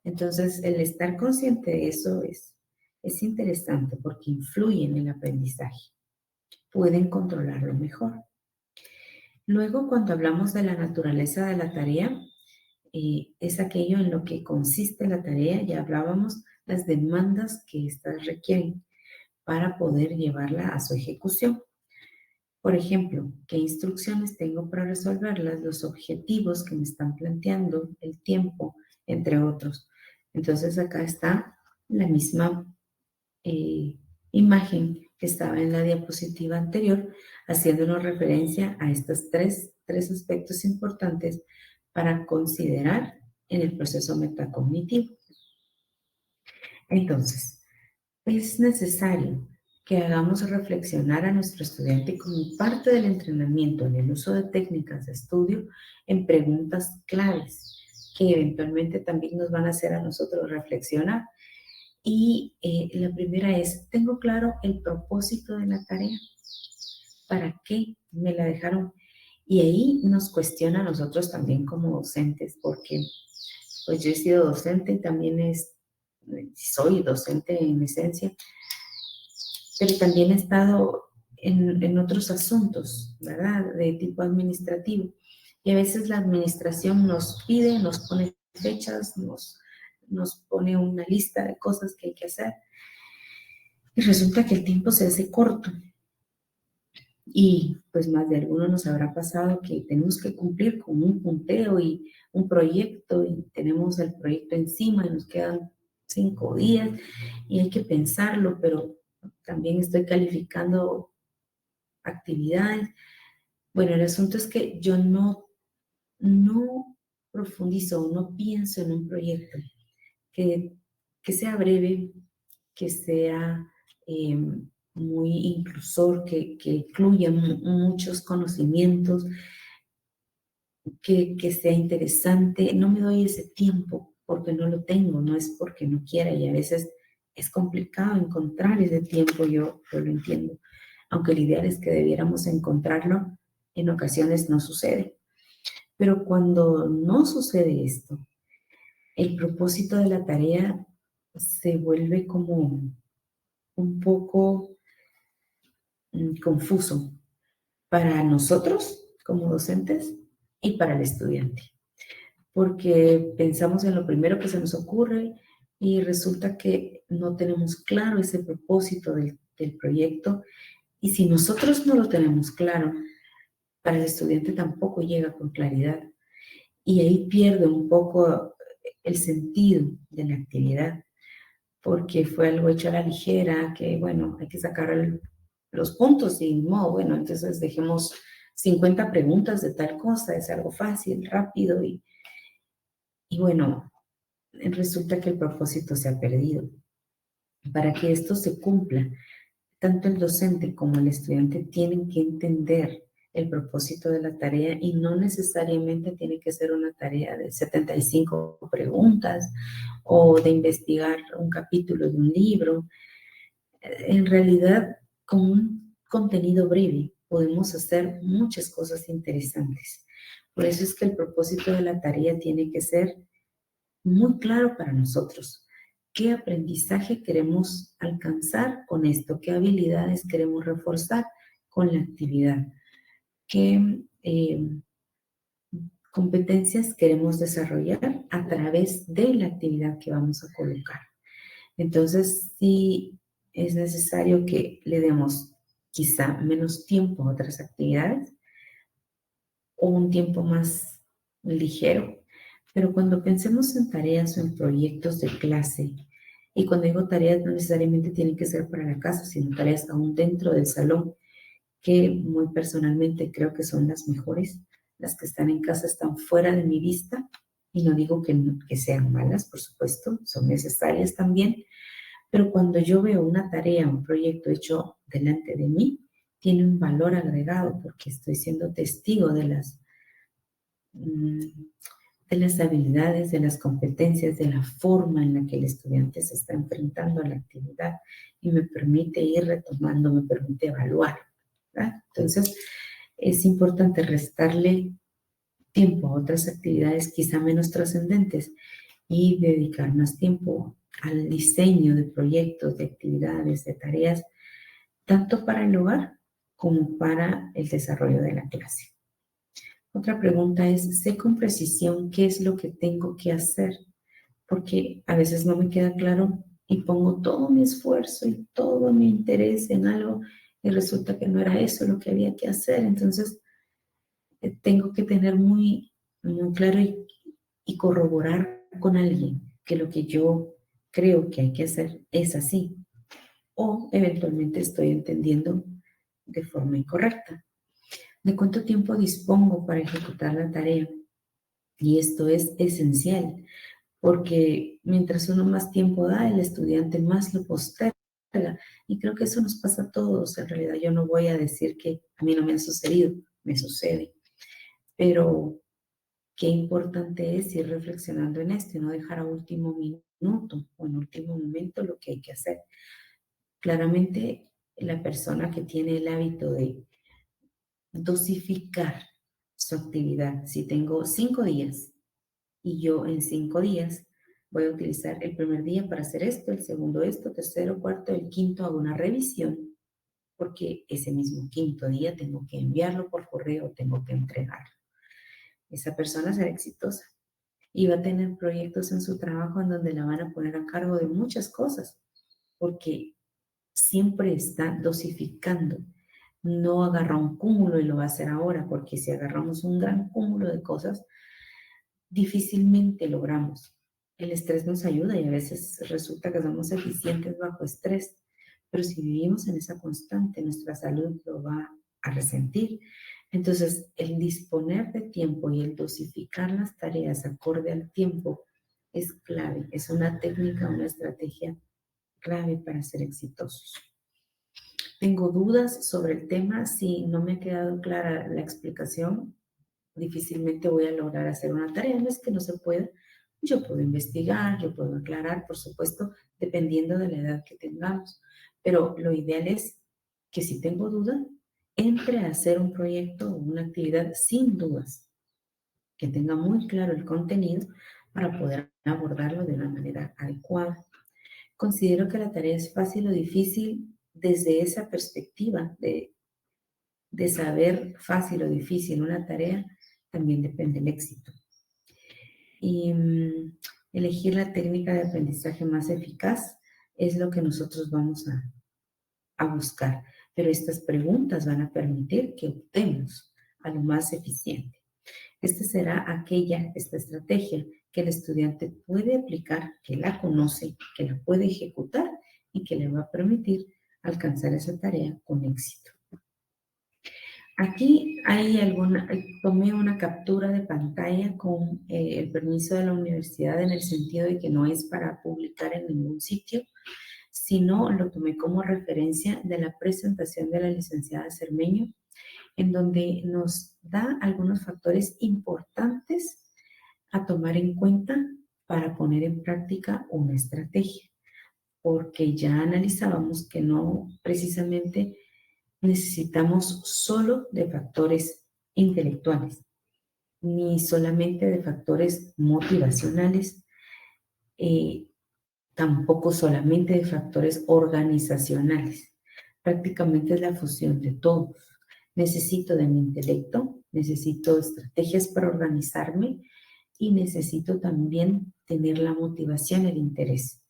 S1: Entonces, el estar consciente de eso es interesante porque influye en el aprendizaje. Pueden controlarlo mejor. Luego, cuando hablamos de la naturaleza de la tarea, es aquello en lo que consiste la tarea, ya hablábamos, las demandas que éstas requieren para poder llevarla a su ejecución. Por ejemplo, ¿qué instrucciones tengo para resolverlas? Los objetivos que me están planteando, el tiempo, entre otros. Entonces acá está la misma imagen que estaba en la diapositiva anterior, haciéndonos referencia a estos tres aspectos importantes para considerar en el proceso metacognitivo. Entonces, es necesario que hagamos reflexionar a nuestro estudiante como parte del entrenamiento en el uso de técnicas de estudio en preguntas claves que eventualmente también nos van a hacer a nosotros reflexionar. Y la primera es, ¿tengo claro el propósito de la tarea? ¿Para qué me la dejaron? Y ahí nos cuestiona a nosotros también como docentes, porque pues yo he sido docente y también soy docente en esencia, pero también he estado en otros asuntos, ¿verdad? De tipo administrativo. Y a veces la administración nos pide, nos pone fechas, nos pone una lista de cosas que hay que hacer. Y resulta que el tiempo se hace corto. Y pues más de alguno nos habrá pasado que tenemos que cumplir con un punteo y un proyecto y tenemos el proyecto encima y nos quedan 5 días y hay que pensarlo, pero también estoy calificando actividades. Bueno, el asunto es que yo no profundizo, no pienso en un proyecto que sea breve, que sea muy inclusor, que incluya muchos conocimientos, que sea interesante. No me doy ese tiempo porque no lo tengo, no es porque no quiera y a veces es complicado encontrar ese tiempo, yo lo entiendo. Aunque el ideal es que debiéramos encontrarlo, en ocasiones no sucede. Pero cuando no sucede esto, el propósito de la tarea se vuelve como un poco confuso para nosotros como docentes y para el estudiante, porque pensamos en lo primero que se nos ocurre y resulta que no tenemos claro ese propósito del proyecto, y si nosotros no lo tenemos claro, para el estudiante tampoco llega con claridad y ahí pierde un poco el sentido de la actividad, porque fue algo hecho a la ligera, que bueno, hay que sacar los puntos y no, bueno, entonces dejemos 50 preguntas de tal cosa, es algo fácil, rápido y bueno, resulta que el propósito se ha perdido. Para que esto se cumpla, tanto el docente como el estudiante tienen que entender el propósito de la tarea y no necesariamente tiene que ser una tarea de 75 preguntas o de investigar un capítulo de un libro. En realidad, con un contenido breve podemos hacer muchas cosas interesantes. Por eso es que el propósito de la tarea tiene que ser muy claro para nosotros. ¿Qué aprendizaje queremos alcanzar con esto? ¿Qué habilidades queremos reforzar con la actividad? ¿Qué competencias queremos desarrollar a través de la actividad que vamos a colocar? Entonces, sí es necesario que le demos quizá menos tiempo a otras actividades o un tiempo más ligero. Pero cuando pensemos en tareas o en proyectos de clase, y cuando digo tareas no necesariamente tienen que ser para la casa, sino tareas aún dentro del salón, que muy personalmente creo que son las mejores, las que están en casa están fuera de mi vista, y no digo que sean malas, por supuesto, son necesarias también, pero cuando yo veo una tarea, un proyecto hecho delante de mí, tiene un valor agregado porque estoy siendo testigo de las de las habilidades, de las competencias, de la forma en la que el estudiante se está enfrentando a la actividad y me permite ir retomando, me permite evaluar, ¿verdad? Entonces, es importante restarle tiempo a otras actividades quizá menos trascendentes y dedicar más tiempo al diseño de proyectos, de actividades, de tareas, tanto para el hogar como para el desarrollo de la clase. Otra pregunta es, sé con precisión qué es lo que tengo que hacer, porque a veces no me queda claro y pongo todo mi esfuerzo y todo mi interés en algo y resulta que no era eso lo que había que hacer. Entonces, tengo que tener muy, muy claro y corroborar con alguien que lo que yo creo que hay que hacer es así. O eventualmente estoy entendiendo de forma incorrecta. ¿De cuánto tiempo dispongo para ejecutar la tarea? Y esto es esencial, porque mientras uno más tiempo da, el estudiante más lo posterga. Y creo que eso nos pasa a todos. En realidad yo no voy a decir que a mí no me ha sucedido, me sucede. Pero qué importante es ir reflexionando en esto y no dejar a último minuto o en último momento lo que hay que hacer. Claramente, la persona que tiene el hábito de dosificar su actividad, si tengo 5 días y yo en 5 días voy a utilizar el primer día para hacer esto, el segundo esto, tercero, cuarto, el quinto hago una revisión, porque ese mismo quinto día tengo que enviarlo por correo, tengo que entregarlo. Esa persona será exitosa y va a tener proyectos en su trabajo en donde la van a poner a cargo de muchas cosas, porque siempre está dosificando. No agarra un cúmulo y lo va a hacer ahora, porque si agarramos un gran cúmulo de cosas, difícilmente logramos. El estrés nos ayuda y a veces resulta que somos eficientes bajo estrés, pero si vivimos en esa constante, nuestra salud lo va a resentir. Entonces, el disponer de tiempo y el dosificar las tareas acorde al tiempo es clave, es una técnica, una estrategia clave para ser exitosos. Tengo dudas sobre el tema, si no me ha quedado clara la explicación, difícilmente voy a lograr hacer una tarea. No es que no se pueda, yo puedo investigar, yo puedo aclarar, por supuesto, dependiendo de la edad que tengamos, pero lo ideal es que si tengo duda, entre a hacer un proyecto o una actividad sin dudas, que tenga muy claro el contenido para poder abordarlo de una manera adecuada. Considero que la tarea es fácil o difícil desde esa perspectiva de saber fácil o difícil una tarea, también depende del éxito. Y elegir la técnica de aprendizaje más eficaz es lo que nosotros vamos a buscar. Pero estas preguntas van a permitir que optemos a lo más eficiente. Esta será esta estrategia que el estudiante puede aplicar, que la conoce, que la puede ejecutar y que le va a permitir alcanzar esa tarea con éxito. Aquí tomé una captura de pantalla con el permiso de la universidad en el sentido de que no es para publicar en ningún sitio, sino lo tomé como referencia de la presentación de la licenciada Cermeño, en donde nos da algunos factores importantes a tomar en cuenta para poner en práctica una estrategia, porque ya analizábamos que no precisamente necesitamos solo de factores intelectuales, ni solamente de factores motivacionales, tampoco solamente de factores organizacionales. Prácticamente es la fusión de todos. Necesito de mi intelecto, necesito estrategias para organizarme y necesito también tener la motivación, el interés.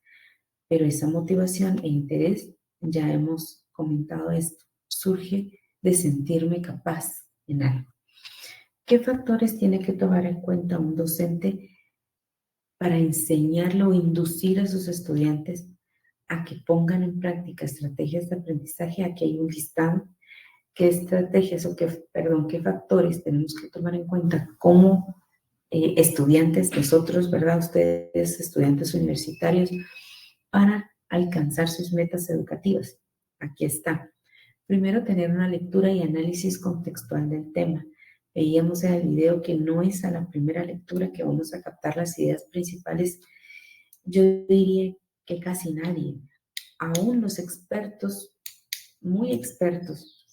S1: Pero esa motivación e interés, ya hemos comentado esto, surge de sentirme capaz en algo. ¿Qué factores tiene que tomar en cuenta un docente para enseñarlo o inducir a sus estudiantes a que pongan en práctica estrategias de aprendizaje? Aquí hay un listado. ¿Qué factores tenemos que tomar en cuenta como estudiantes, nosotros, ¿verdad? Ustedes, estudiantes universitarios, para alcanzar sus metas educativas? Aquí está. Primero, tener una lectura y análisis contextual del tema. Veíamos en el video que no es a la primera lectura que vamos a captar las ideas principales. Yo diría que casi nadie, aún los expertos, muy expertos,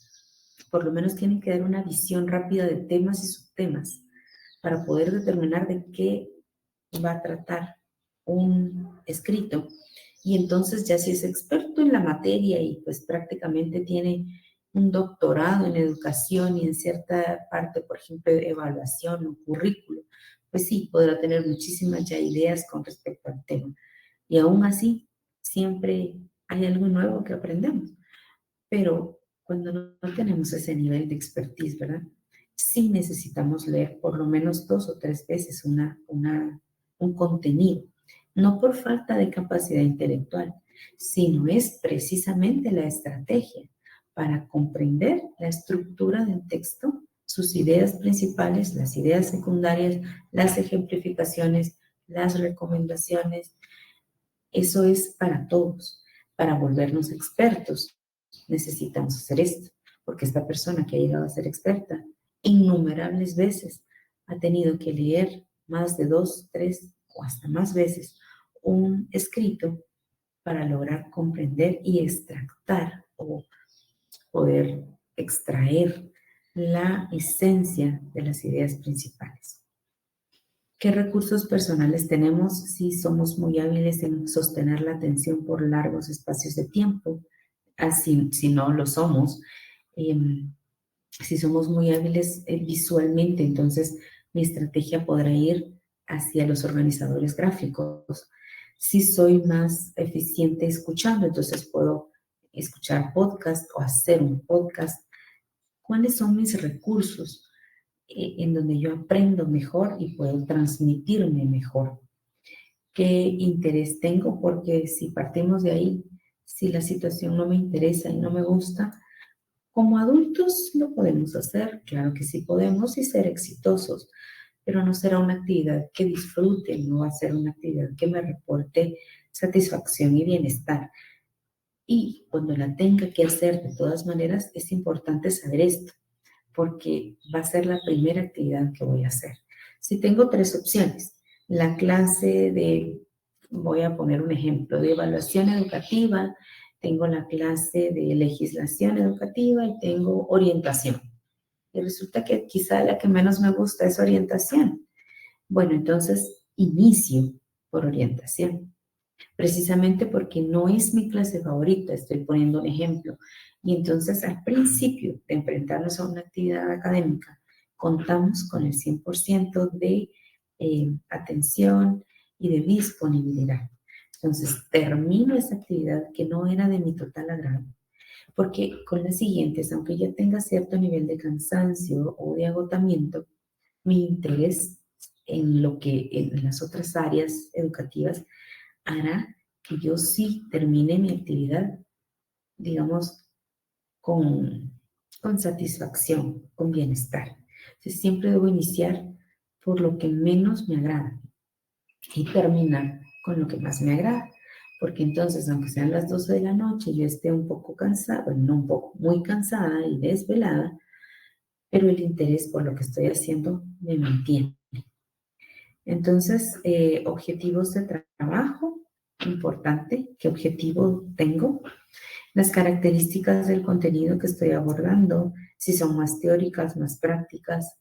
S1: por lo menos tienen que dar una visión rápida de temas y subtemas para poder determinar de qué va a tratar un escrito. Y entonces ya si es experto en la materia y pues prácticamente tiene un doctorado en educación y en cierta parte, por ejemplo, de evaluación o currículo, pues sí, podrá tener muchísimas ya ideas con respecto al tema. Y aún así, siempre hay algo nuevo que aprendemos. Pero cuando no tenemos ese nivel de expertise, ¿verdad? Sí necesitamos leer por lo menos 2 o 3 veces un contenido, no por falta de capacidad intelectual, sino es precisamente la estrategia para comprender la estructura del texto, sus ideas principales, las ideas secundarias, las ejemplificaciones, las recomendaciones. Eso es para todos, para volvernos expertos. Necesitamos hacer esto, porque esta persona que ha llegado a ser experta innumerables veces ha tenido que leer más de 2, 3 o hasta más veces un escrito para lograr comprender y extractar o poder extraer la esencia de las ideas principales. ¿Qué recursos personales tenemos si somos muy hábiles en sostener la atención por largos espacios de tiempo? Así, si no lo somos, si somos muy hábiles visualmente, entonces mi estrategia podrá ir hacia los organizadores gráficos. Si soy más eficiente escuchando, entonces puedo escuchar podcast o hacer un podcast. ¿Cuáles son mis recursos en donde yo aprendo mejor y puedo transmitirme mejor? ¿Qué interés tengo? Porque si partimos de ahí, si la situación no me interesa y no me gusta, como adultos lo podemos hacer, claro que sí podemos y ser exitosos, pero no será una actividad que disfrute, no va a ser una actividad que me reporte satisfacción y bienestar. Y cuando la tenga que hacer de todas maneras, es importante saber esto, porque va a ser la primera actividad que voy a hacer. Si tengo 3 opciones, la clase de, voy a poner un ejemplo, de evaluación educativa, tengo la clase de legislación educativa y tengo orientación. Y resulta que quizá la que menos me gusta es orientación. Bueno, entonces inicio por orientación, precisamente porque no es mi clase favorita, estoy poniendo un ejemplo. Y entonces al principio de enfrentarnos a una actividad académica, contamos con el 100% de atención y de disponibilidad. Entonces termino esa actividad que no era de mi total agrado, porque con las siguientes, aunque ya tenga cierto nivel de cansancio o de agotamiento, mi interés en lo que en las otras áreas educativas hará que yo sí termine mi actividad, digamos, con, con satisfacción, con bienestar. Entonces, siempre debo iniciar por lo que menos me agrada y terminar con lo que más me agrada. Porque entonces, aunque sean las 12 de la noche, yo esté un poco cansada, bueno, no un poco, muy cansada y desvelada, pero el interés por lo que estoy haciendo me mantiene. Entonces, objetivos de trabajo, importante, ¿qué objetivo tengo? Las características del contenido que estoy abordando, si son más teóricas, más prácticas,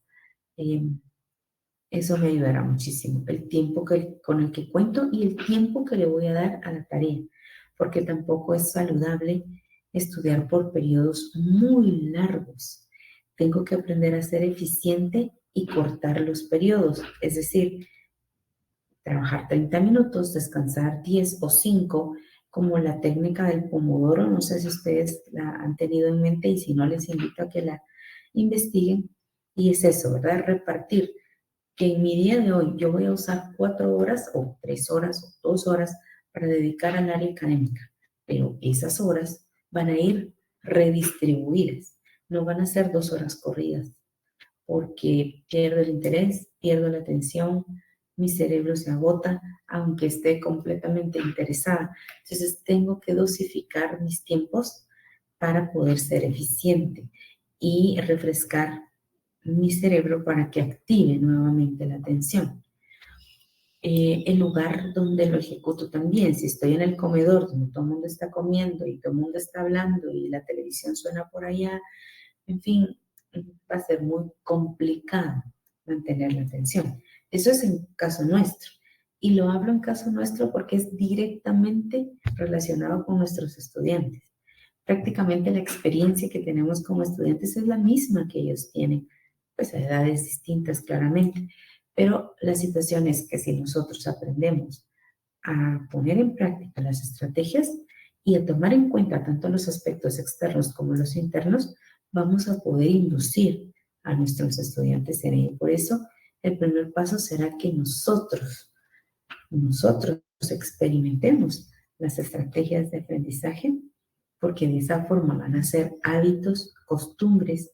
S1: eso me ayudará muchísimo. El tiempo con el que cuento y el tiempo que le voy a dar a la tarea, porque tampoco es saludable estudiar por periodos muy largos. Tengo que aprender a ser eficiente y cortar los periodos, es decir, trabajar 30 minutos, descansar 10 o 5, como la técnica del pomodoro. No sé si ustedes la han tenido en mente y si no, les invito a que la investiguen. Y es eso, ¿verdad? Repartir que en mi día de hoy yo voy a usar 4 horas o 3 horas o 2 horas para dedicar al área académica, pero esas horas van a ir redistribuidas, no van a ser 2 horas corridas, porque pierdo el interés, pierdo la atención, mi cerebro se agota, aunque esté completamente interesada. Entonces tengo que dosificar mis tiempos para poder ser eficiente y refrescar mi cerebro para que active nuevamente la atención. El lugar donde lo ejecuto también, si estoy en el comedor donde todo el mundo está comiendo y todo el mundo está hablando y la televisión suena por allá, en fin, va a ser muy complicado mantener la atención. Eso es en caso nuestro. Y lo hablo en caso nuestro porque es directamente relacionado con nuestros estudiantes. Prácticamente la experiencia que tenemos como estudiantes es la misma que ellos tienen, pues a edades distintas claramente. Pero la situación es que si nosotros aprendemos a poner en práctica las estrategias y a tomar en cuenta tanto los aspectos externos como los internos, vamos a poder inducir a nuestros estudiantes en ello. Por eso, el primer paso será que nosotros experimentemos las estrategias de aprendizaje, porque de esa forma van a ser hábitos, costumbres,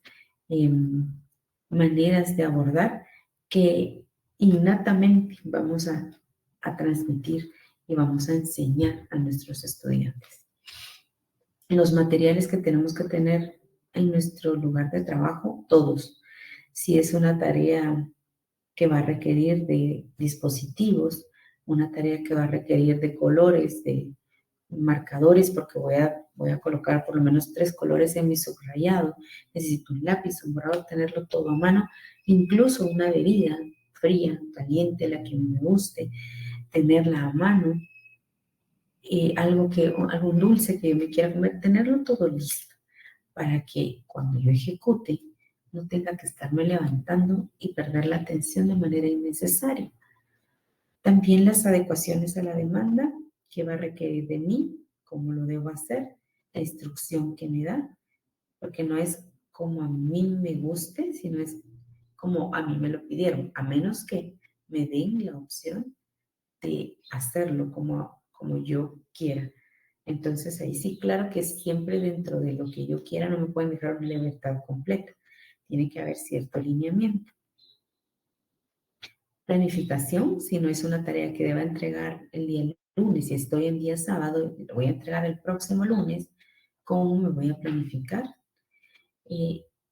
S1: maneras de abordar que innatamente vamos a transmitir y vamos a enseñar a nuestros estudiantes. Los materiales que tenemos que tener en nuestro lugar de trabajo, todos. Si es una tarea que va a requerir de dispositivos, una tarea que va a requerir de colores, de marcadores, porque voy a colocar por lo menos 3 colores en mi subrayado. Necesito un lápiz, un borrador, tenerlo todo a mano, incluso una bebida fría, caliente, la que me guste, tenerla a mano, algún dulce que yo me quiera comer, tenerlo todo listo para que cuando yo ejecute no tenga que estarme levantando y perder la atención de manera innecesaria. También las adecuaciones a la demanda que va a requerir de mí, cómo lo debo hacer, la instrucción que me da, porque no es como a mí me guste, sino es como a mí me lo pidieron, a menos que me den la opción de hacerlo como yo quiera. Entonces ahí sí, claro que siempre dentro de lo que yo quiera, no me pueden dejar una libertad completa. Tiene que haber cierto alineamiento. Planificación, si no es una tarea que deba entregar el día lunes, si estoy en día sábado, lo voy a entregar el próximo lunes, ¿cómo me voy a planificar?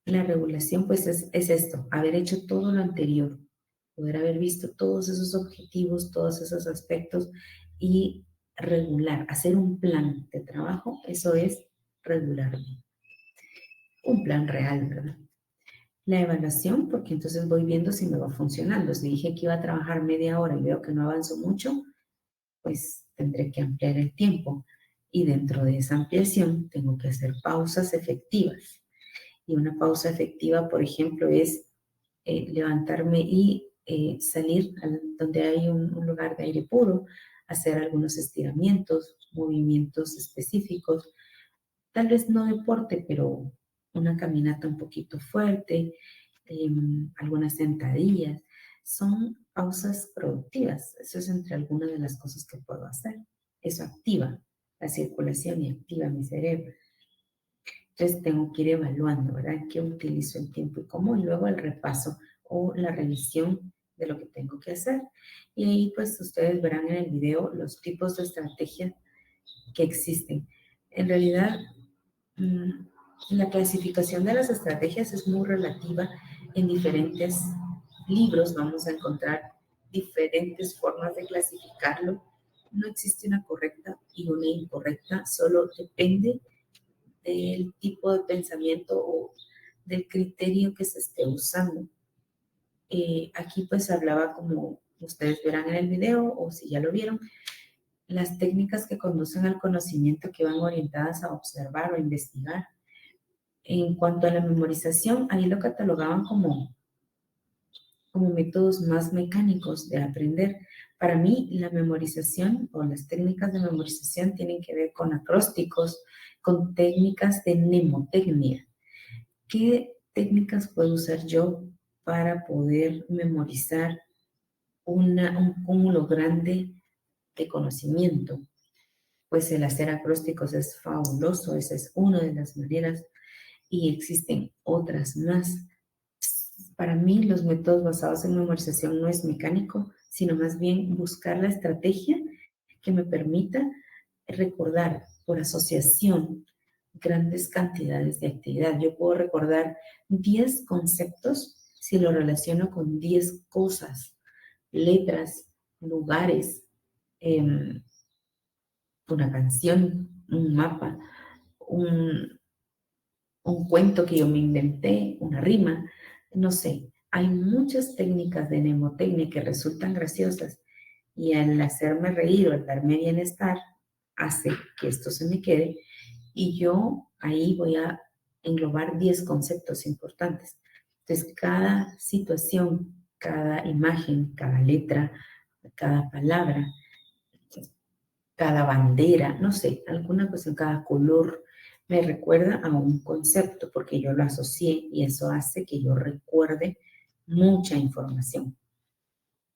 S1: La regulación, pues es esto, haber hecho todo lo anterior, poder haber visto todos esos objetivos, todos esos aspectos y regular, hacer un plan de trabajo, eso es regularme. Un plan real, ¿verdad? La evaluación, porque entonces voy viendo si me va funcionando. Si dije que iba a trabajar media hora y veo que no avanzo mucho, pues tendré que ampliar el tiempo. Y dentro de esa ampliación tengo que hacer pausas efectivas. Y una pausa efectiva, por ejemplo, es levantarme y salir donde hay un lugar de aire puro, hacer algunos estiramientos, movimientos específicos, tal vez no deporte, pero una caminata un poquito fuerte, algunas sentadillas. Son pausas productivas. Eso es entre algunas de las cosas que puedo hacer. Eso activa la circulación y activa mi cerebro. Entonces tengo que ir evaluando, ¿verdad? ¿Qué utilizo el tiempo y cómo? Y luego el repaso o la revisión de lo que tengo que hacer. Y ahí pues ustedes verán en el video los tipos de estrategias que existen. En realidad, la clasificación de las estrategias es muy relativa. En diferentes libros vamos a encontrar diferentes formas de clasificarlo. No existe una correcta y una incorrecta, solo depende del tipo de pensamiento o del criterio que se esté usando. Aquí pues hablaba, como ustedes verán en el video o si ya lo vieron, las técnicas que conducen al conocimiento, que van orientadas a observar o investigar. En cuanto a la memorización, ahí lo catalogaban como métodos más mecánicos de aprender. Para mí, la memorización o las técnicas de memorización tienen que ver con acrósticos, con técnicas de mnemotecnia. ¿Qué técnicas puedo usar yo para poder memorizar un cúmulo grande de conocimiento? Pues el hacer acrósticos es fabuloso, esa es una de las maneras y existen otras más. Para mí, los métodos basados en memorización no es mecánico, sino más bien buscar la estrategia que me permita recordar por asociación grandes cantidades de actividad. Yo puedo recordar 10 conceptos si lo relaciono con 10 cosas, letras, lugares, una canción, un mapa, un cuento que yo me inventé, una rima, no sé. Hay muchas técnicas de mnemotecnia que resultan graciosas y al hacerme reír o al darme bienestar, hace que esto se me quede y yo ahí voy a englobar 10 conceptos importantes. Entonces, cada situación, cada imagen, cada letra, cada palabra, cada bandera, no sé, alguna cuestión, cada color, me recuerda a un concepto porque yo lo asocié y eso hace que yo recuerde mucha información.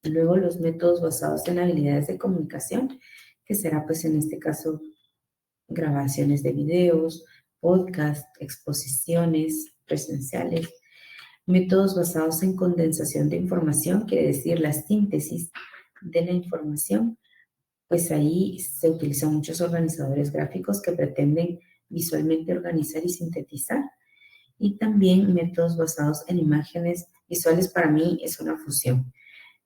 S1: Luego los métodos basados en habilidades de comunicación, que será pues en este caso grabaciones de videos, podcast, exposiciones presenciales. Métodos basados en condensación de información, quiere decir la síntesis de la información. Pues ahí se utilizan muchos organizadores gráficos que pretenden visualmente organizar y sintetizar. Y también métodos basados en imágenes visuales, para mí es una fusión.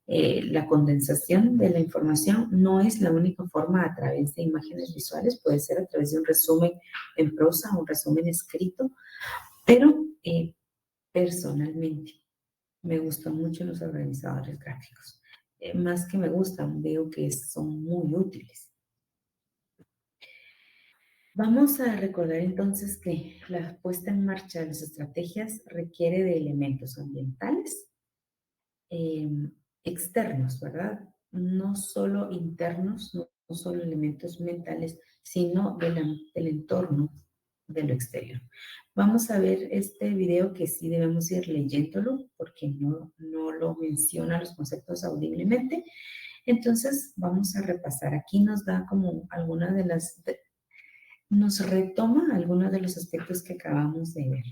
S1: La condensación de la información no es la única forma a través de imágenes visuales, puede ser a través de un resumen en prosa, un resumen escrito, pero personalmente me gustan mucho los organizadores gráficos. Más que me gustan, veo que son muy útiles. Vamos a recordar entonces que la puesta en marcha de las estrategias requiere de elementos ambientales, externos, ¿verdad? No solo internos, no solo elementos mentales, sino del entorno de lo exterior. Vamos a ver este video que sí debemos ir leyéndolo porque no lo menciona los conceptos audiblemente. Entonces vamos a repasar. Aquí nos da como algunas de las... nos retoma algunos de los aspectos que acabamos de ver.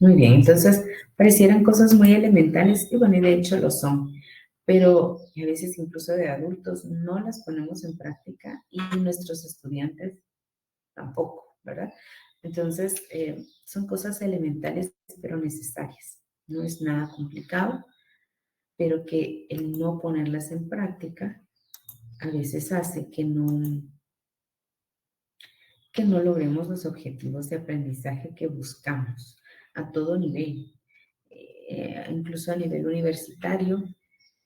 S1: Muy bien, entonces parecieran cosas muy elementales y bueno, y de hecho lo son, pero a veces incluso de adultos no las ponemos en práctica y nuestros estudiantes tampoco, ¿verdad? Entonces, son cosas elementales pero necesarias. No es nada complicado, pero que el no ponerlas en práctica a veces hace que no logremos los objetivos de aprendizaje que buscamos a todo nivel. Incluso a nivel universitario,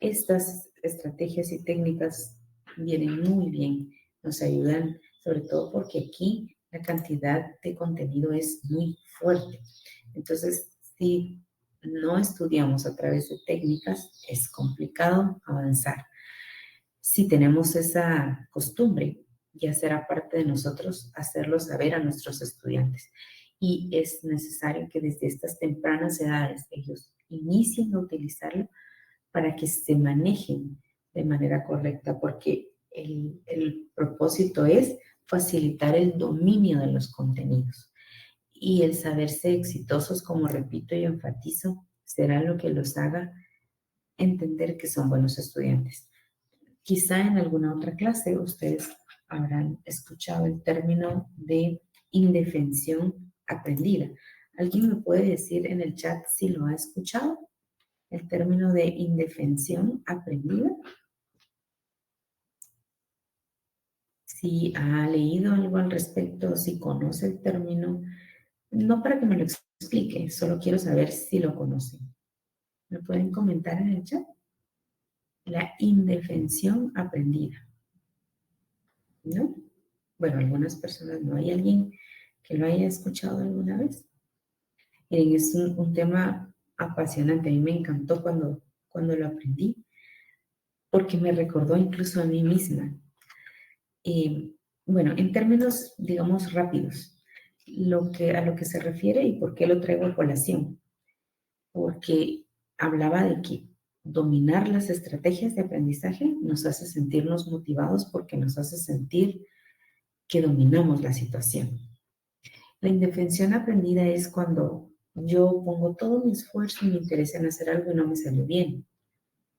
S1: estas estrategias y técnicas vienen muy bien, nos ayudan, sobre todo porque aquí la cantidad de contenido es muy fuerte. Entonces, si no estudiamos a través de técnicas, es complicado avanzar. Si tenemos esa costumbre, ya será parte de nosotros hacerlo saber a nuestros estudiantes. Y es necesario que desde estas tempranas edades ellos inicien a utilizarlo para que se manejen de manera correcta, porque el propósito es facilitar el dominio de los contenidos. Y el saberse exitosos, como repito y enfatizo, será lo que los haga entender que son buenos estudiantes. Quizá en alguna otra clase ustedes habrán escuchado el término de indefensión aprendida. ¿Alguien me puede decir en el chat si lo ha escuchado? El término de indefensión aprendida. Si ha leído algo al respecto, si conoce el término, no para que me lo explique, solo quiero saber si lo conocen. ¿Me pueden comentar en el chat? La indefensión aprendida. ¿No? Bueno, algunas personas no. ¿Hay alguien que lo haya escuchado alguna vez? Miren, es un tema apasionante. A mí me encantó cuando lo aprendí, porque me recordó incluso a mí misma. Bueno, en términos, digamos, rápidos, a lo que se refiere y por qué lo traigo a colación. Porque hablaba de que dominar las estrategias de aprendizaje nos hace sentirnos motivados porque nos hace sentir que dominamos la situación. La indefensión aprendida es cuando yo pongo todo mi esfuerzo y mi interés en hacer algo y no me salió bien.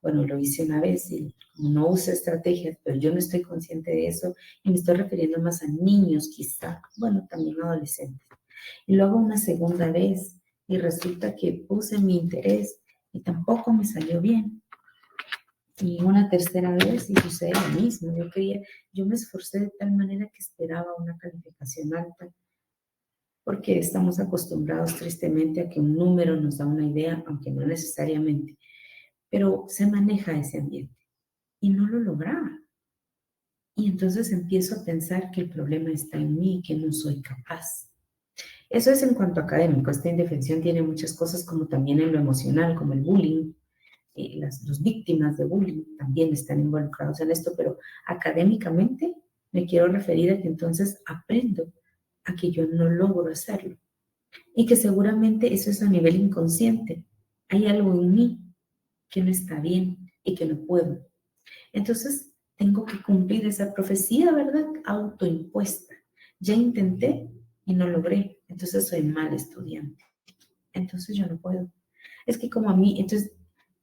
S1: Bueno, lo hice una vez y no usé estrategias, pero yo no estoy consciente de eso y me estoy refiriendo más a niños quizá, bueno, también adolescentes. Y lo hago una segunda vez y resulta que puse mi interés y tampoco me salió bien. Y una tercera vez y sucede lo mismo. Yo me esforcé de tal manera que esperaba una calificación alta, porque estamos acostumbrados tristemente a que un número nos da una idea, aunque no necesariamente, pero se maneja ese ambiente y no lo lograba. Y entonces empiezo a pensar que el problema está en mí, que no soy capaz. Eso es en cuanto a académico. Esta indefensión tiene muchas cosas, como también en lo emocional, como el bullying. Las víctimas de bullying también están involucrados en esto, pero académicamente me quiero referir a que entonces aprendo a que yo no logro hacerlo y que seguramente eso es a nivel inconsciente. Hay algo en mí que no está bien y que no puedo. Entonces tengo que cumplir esa profecía, ¿verdad? Autoimpuesta. Ya intenté y no logré, entonces soy mal estudiante. Entonces yo no puedo. Es que como a mí, entonces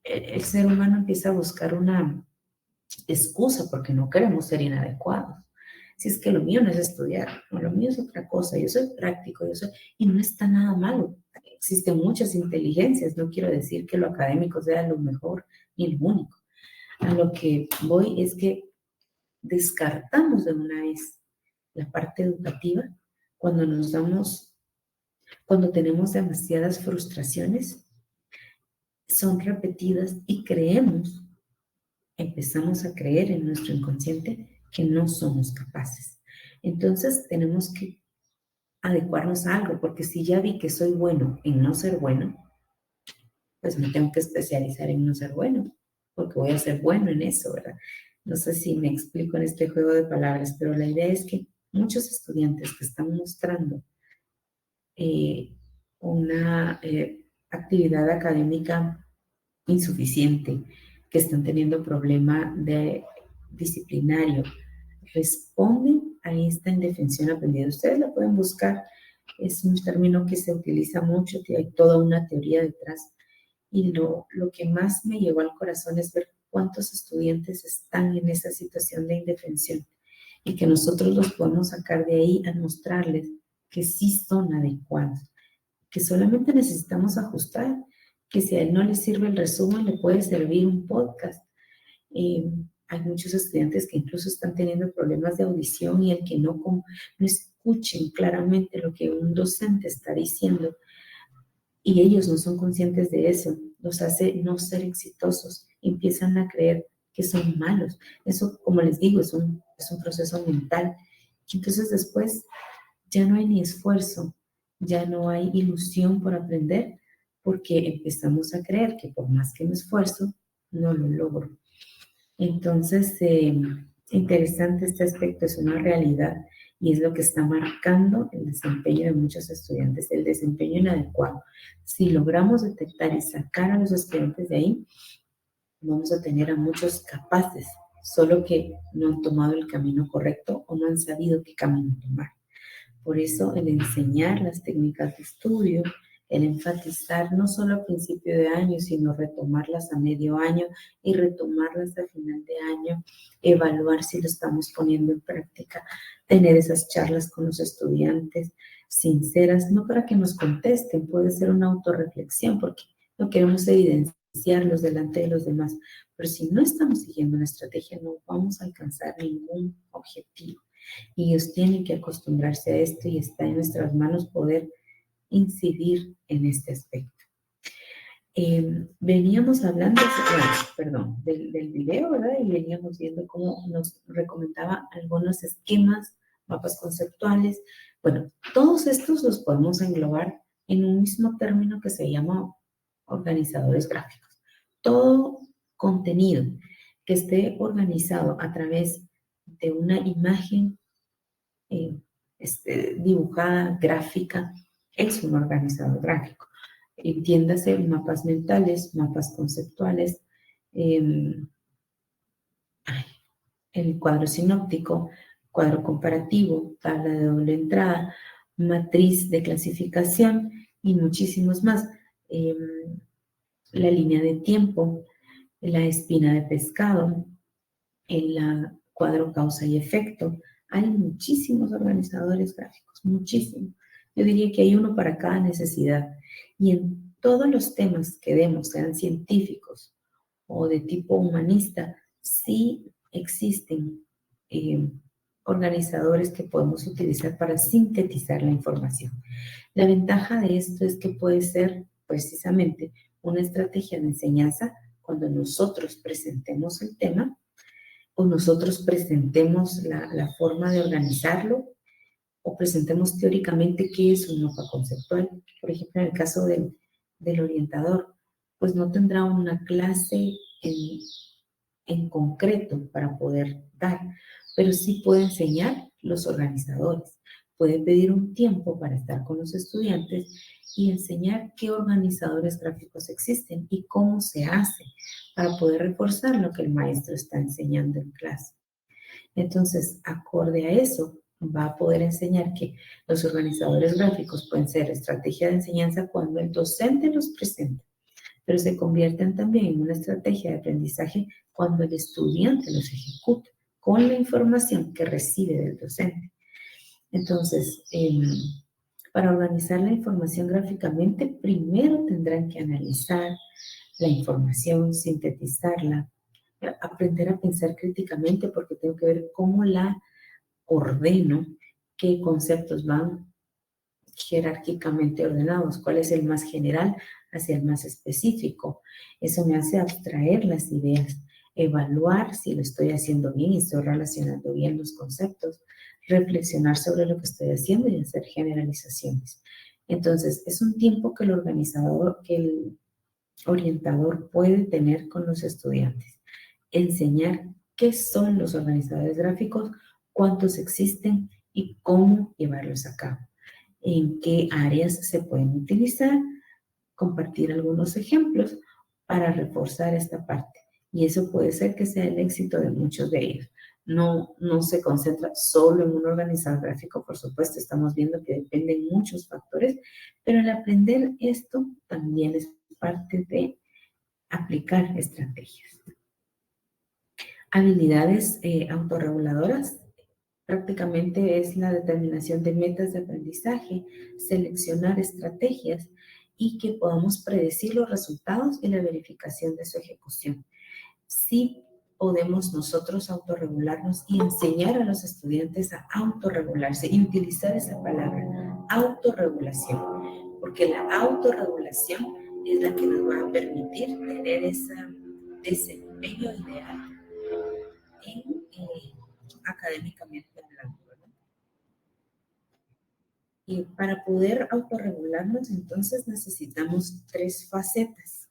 S1: el ser humano empieza a buscar una excusa porque no queremos ser inadecuados. Si es que lo mío no es estudiar, no, lo mío es otra cosa, yo soy práctico, y no está nada malo. Existen muchas inteligencias, no quiero decir que lo académico sea lo mejor ni lo único. A lo que voy es que descartamos de una vez la parte educativa cuando tenemos demasiadas frustraciones, son repetidas y empezamos a creer en nuestro inconsciente que no somos capaces. Entonces tenemos que adecuarnos a algo, porque si ya vi que soy bueno en no ser bueno, pues me tengo que especializar en no ser bueno, porque voy a ser bueno en eso, ¿verdad? No sé si me explico en este juego de palabras, pero la idea es que muchos estudiantes que están mostrando una actividad académica insuficiente, que están teniendo problema de disciplinario, responden a esta indefensión aprendida. Ustedes la pueden buscar, es un término que se utiliza mucho, que hay toda una teoría detrás. Y lo que más me llegó al corazón es ver cuántos estudiantes están en esa situación de indefensión y que nosotros los podemos sacar de ahí a mostrarles que sí son adecuados, que solamente necesitamos ajustar, que si a él no le sirve el resumen, le puede servir un podcast. Hay muchos estudiantes que incluso están teniendo problemas de audición y el que no escuchen claramente lo que un docente está diciendo y ellos no son conscientes de eso, los hace no ser exitosos, empiezan a creer que son malos. Eso, como les digo, es un proceso mental. Y entonces después ya no hay ni esfuerzo, ya no hay ilusión por aprender, porque empezamos a creer que por más que me esfuerzo, no lo logro. Entonces, interesante este aspecto, es una realidad y es lo que está marcando el desempeño de muchos estudiantes, el desempeño inadecuado. Si logramos detectar y sacar a los estudiantes de ahí, vamos a tener a muchos capaces, solo que no han tomado el camino correcto o no han sabido qué camino tomar. Por eso el enseñar las técnicas de estudio, el enfatizar no solo a principio de año, sino retomarlas a medio año y retomarlas a final de año, evaluar si lo estamos poniendo en práctica, tener esas charlas con los estudiantes sinceras, no para que nos contesten, puede ser una autorreflexión, porque no queremos evidenciarlos delante de los demás, pero si no estamos siguiendo una estrategia, no vamos a alcanzar ningún objetivo. Y ellos tienen que acostumbrarse a esto y está en nuestras manos poder incidir en este aspecto. Veníamos hablando, perdón, del video, ¿verdad? Y veníamos viendo cómo nos recomendaba algunos esquemas, mapas conceptuales. Bueno, todos estos los podemos englobar en un mismo término que se llama organizadores gráficos. Todo contenido que esté organizado a través de una imagen dibujada, gráfica, es un organizador gráfico. Entiéndase mapas mentales, mapas conceptuales, el cuadro sinóptico, cuadro comparativo, tabla de doble entrada, matriz de clasificación y muchísimos más. La línea de tiempo, la espina de pescado, el cuadro causa y efecto. Hay muchísimos organizadores gráficos, muchísimos. Yo diría que hay uno para cada necesidad. Y en todos los temas que demos, sean científicos o de tipo humanista, sí existen organizadores que podemos utilizar para sintetizar la información. La ventaja de esto es que puede ser precisamente una estrategia de enseñanza cuando nosotros presentemos el tema o nosotros presentemos la forma de organizarlo o presentemos teóricamente qué es un mapa conceptual. Por ejemplo, en el caso del orientador, pues no tendrá una clase en concreto para poder dar, pero sí puede enseñar los organizadores. Puede pedir un tiempo para estar con los estudiantes y enseñar qué organizadores gráficos existen y cómo se hace para poder reforzar lo que el maestro está enseñando en clase. Entonces, acorde a eso, va a poder enseñar que los organizadores gráficos pueden ser estrategia de enseñanza cuando el docente los presenta, pero se convierten también en una estrategia de aprendizaje cuando el estudiante los ejecuta con la información que recibe del docente. Entonces, para organizar la información gráficamente, primero tendrán que analizar la información, sintetizarla, aprender a pensar críticamente porque tengo que ver cómo la ordeno, qué conceptos van jerárquicamente ordenados, cuál es el más general hacia el más específico. Eso me hace abstraer las ideas, evaluar si lo estoy haciendo bien y estoy relacionando bien los conceptos, reflexionar sobre lo que estoy haciendo y hacer generalizaciones. Entonces, es un tiempo que el organizador, que el orientador puede tener con los estudiantes. Enseñar qué son los organizadores gráficos, cuántos existen y cómo llevarlos a cabo. En qué áreas se pueden utilizar, compartir algunos ejemplos para reforzar esta parte. Y eso puede ser que sea el éxito de muchos de ellos. No se concentra solo en un organizador gráfico, por supuesto, estamos viendo que dependen muchos factores, pero el aprender esto también es parte de aplicar estrategias. Habilidades autorreguladoras prácticamente es la determinación de metas de aprendizaje, seleccionar estrategias y que podamos predecir los resultados y la verificación de su ejecución. Sí podemos nosotros autorregularnos y enseñar a los estudiantes a autorregularse y utilizar esa palabra, autorregulación, porque la autorregulación es la que nos va a permitir tener ese desempeño ideal académicamente hablando, ¿verdad? Y para poder autorregularnos, entonces necesitamos 3 facetas.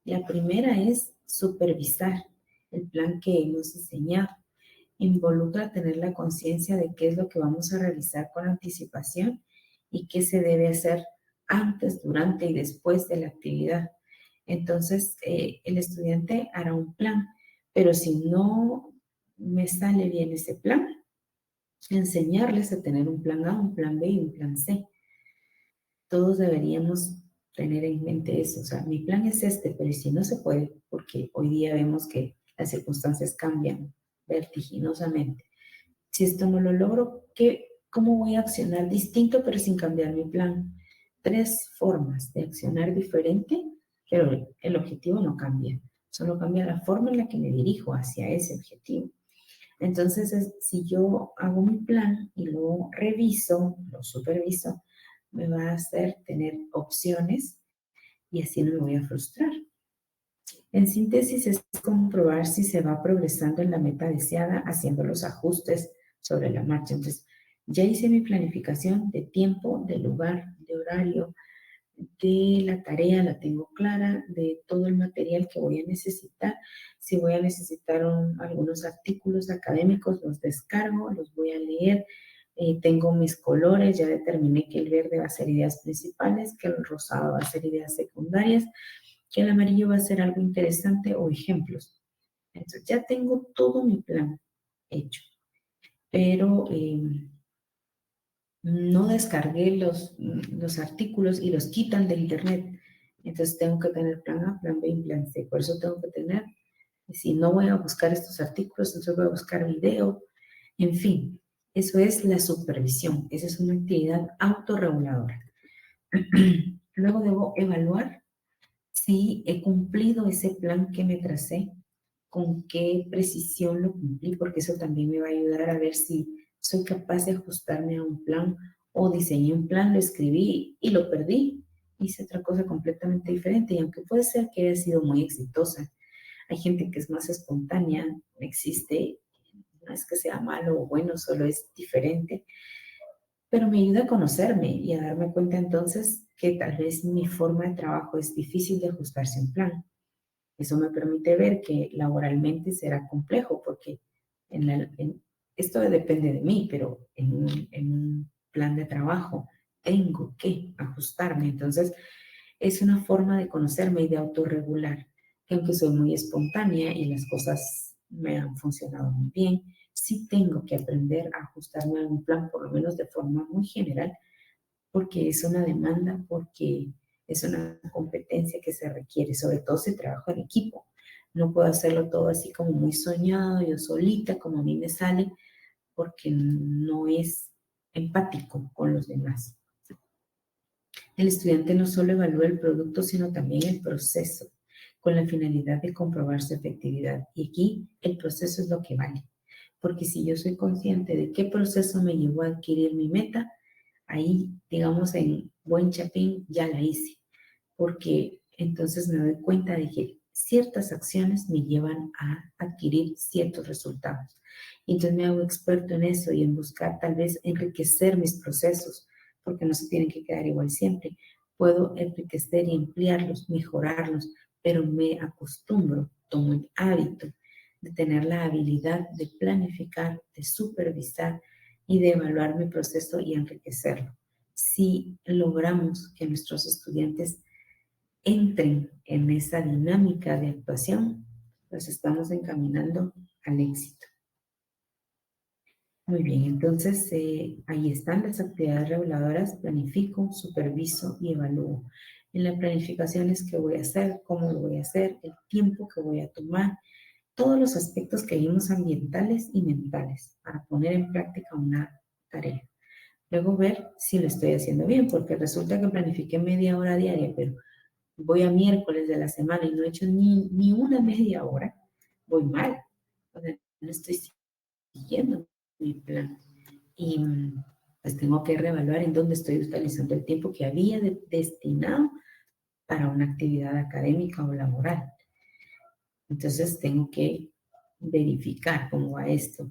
S1: La primera es supervisar. el plan que hemos diseñado. Involucra tener la conciencia de qué es lo que vamos a realizar con anticipación y qué se debe hacer antes, durante y después de la actividad. Entonces, el estudiante hará un plan, pero si no me sale bien ese plan, enseñarles a tener un plan A, un plan B y un plan C. Todos deberíamos tener en mente eso. O sea, mi plan es este, pero si no se puede, porque hoy día vemos que las circunstancias cambian vertiginosamente. Si esto no lo logro, ¿cómo voy a accionar distinto pero sin cambiar mi plan? 3 formas de accionar diferente, pero el objetivo no cambia. Solo cambia la forma en la que me dirijo hacia ese objetivo. Entonces, si yo hago mi plan y lo reviso, lo superviso, me va a hacer tener opciones y así no me voy a frustrar. En síntesis, es comprobar si se va progresando en la meta deseada haciendo los ajustes sobre la marcha. Entonces, ya hice mi planificación de tiempo, de lugar, de horario, de la tarea, la tengo clara, de todo el material que voy a necesitar. Si voy a necesitar algunos artículos académicos, los descargo, los voy a leer. Tengo mis colores, ya determiné que el verde va a ser ideas principales, que el rosado va a ser ideas secundarias, que el amarillo va a ser algo interesante o ejemplos. Entonces ya tengo todo mi plan hecho, pero no descargué los artículos y los quitan de internet. Entonces tengo que tener plan A, plan B y plan C. Por eso tengo que tener, si no voy a buscar estos artículos, entonces voy a buscar video. En fin, eso es la supervisión. Esa es una actividad autorreguladora. Luego debo evaluar si he cumplido ese plan que me tracé, con qué precisión lo cumplí, porque eso también me va a ayudar a ver si soy capaz de ajustarme a un plan o diseñé un plan, lo escribí y lo perdí. Hice otra cosa completamente diferente y aunque puede ser que haya sido muy exitosa, hay gente que es más espontánea, existe, no es que sea malo o bueno, solo es diferente, pero me ayuda a conocerme y a darme cuenta entonces que tal vez mi forma de trabajo es difícil de ajustarse a un plan. Eso me permite ver que laboralmente será complejo porque esto depende de mí, pero en un plan de trabajo tengo que ajustarme. Entonces, es una forma de conocerme y de autorregular, que aunque soy muy espontánea y las cosas me han funcionado muy bien, sí tengo que aprender a ajustarme a un plan, por lo menos de forma muy general, porque es una demanda, porque es una competencia que se requiere, sobre todo si trabajo en equipo. No puedo hacerlo todo así como muy soñado, yo solita, como a mí me sale, porque no es empático con los demás. El estudiante no solo evalúa el producto, sino también el proceso, con la finalidad de comprobar su efectividad. Y aquí el proceso es lo que vale. Porque si yo soy consciente de qué proceso me llevó a adquirir mi meta, ahí, digamos, en buen chapín ya la hice. Porque entonces me doy cuenta de que ciertas acciones me llevan a adquirir ciertos resultados. Y entonces me hago experto en eso y en buscar tal vez enriquecer mis procesos, porque no se tienen que quedar igual siempre. Puedo enriquecer y ampliarlos, mejorarlos, pero me acostumbro, tomo el hábito de tener la habilidad de planificar, de supervisar y de evaluar mi proceso y enriquecerlo. Si logramos que nuestros estudiantes entren en esa dinámica de actuación, pues estamos encaminando al éxito. Muy bien, entonces ahí están las actividades reguladoras: planifico, superviso y evalúo. En la planificación es qué voy a hacer, cómo lo voy a hacer, el tiempo que voy a tomar, todos los aspectos que vimos ambientales y mentales para poner en práctica una tarea. Luego ver si lo estoy haciendo bien, porque resulta que planifiqué media hora diaria, pero voy a miércoles de la semana y no he hecho ni una media hora, voy mal. O sea, no estoy siguiendo mi plan. Y pues tengo que reevaluar en dónde estoy utilizando el tiempo que había destinado para una actividad académica o laboral. Entonces tengo que verificar cómo va esto.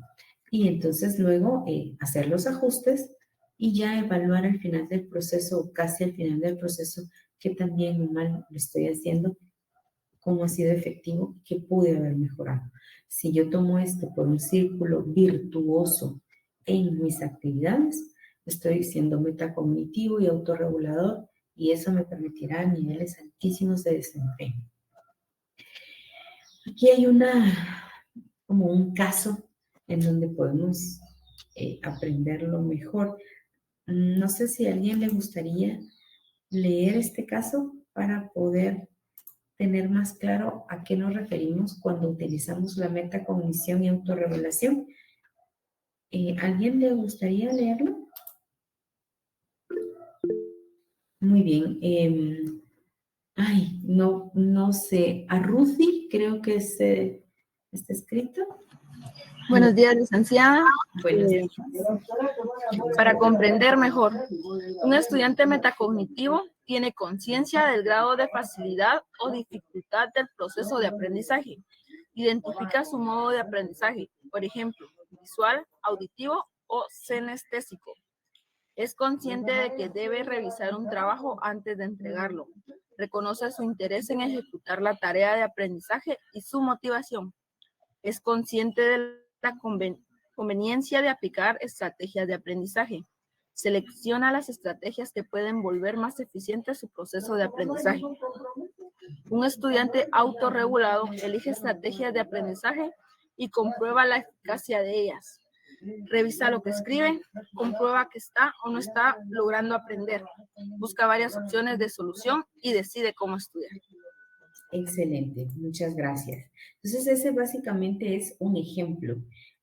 S1: Y entonces luego hacer los ajustes y ya evaluar al final del proceso o casi al final del proceso que también mal lo estoy haciendo cómo ha sido efectivo, qué pude haber mejorado. Si yo tomo esto por un círculo virtuoso en mis actividades, estoy siendo metacognitivo y autorregulador y eso me permitirá niveles altísimos de desempeño. Aquí hay como un caso en donde podemos aprenderlo mejor. No sé si a alguien le gustaría leer este caso para poder tener más claro a qué nos referimos cuando utilizamos la metacognición y autorregulación. ¿Alguien le gustaría leerlo? Muy bien. No sé. A Ruthie creo que está escrito.
S3: Buenos días, licenciada.
S1: Buenos días.
S3: Para comprender mejor, un estudiante metacognitivo tiene conciencia del grado de facilidad o dificultad del proceso de aprendizaje. Identifica su modo de aprendizaje, por ejemplo, visual, auditivo o senestésico. Es consciente de que debe revisar un trabajo antes de entregarlo. Reconoce su interés en ejecutar la tarea de aprendizaje y su motivación. Es consciente de la conveniencia de aplicar estrategias de aprendizaje. Selecciona las estrategias que pueden volver más eficiente su proceso de aprendizaje. Un estudiante autorregulado elige estrategias de aprendizaje y comprueba la eficacia de ellas. Revisa lo que escribe, comprueba que está o no está logrando aprender. Busca varias opciones de solución y decide cómo estudiar.
S1: Excelente, muchas gracias. Entonces ese básicamente es un ejemplo.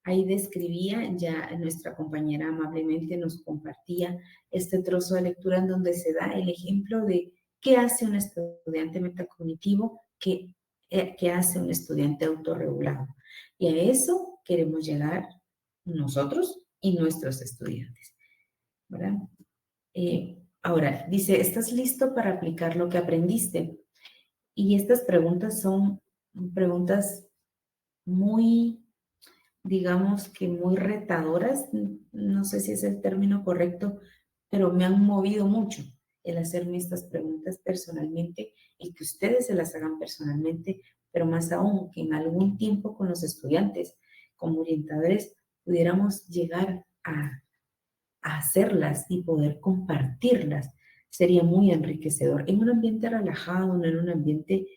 S1: Ahí describía, ya nuestra compañera amablemente nos compartía este trozo de lectura en donde se da el ejemplo de qué hace un estudiante metacognitivo, qué hace un estudiante autorregulado. Y a eso queremos llegar nosotros y nuestros estudiantes, ¿verdad? Ahora, dice, ¿estás listo para aplicar lo que aprendiste? Y estas preguntas son preguntas muy, digamos que muy retadoras, no sé si es el término correcto, pero me han movido mucho el hacerme estas preguntas personalmente y que ustedes se las hagan personalmente, pero más aún que en algún tiempo con los estudiantes, como orientadores, pudiéramos llegar a hacerlas y poder compartirlas. Sería muy enriquecedor en un ambiente relajado, no en un ambiente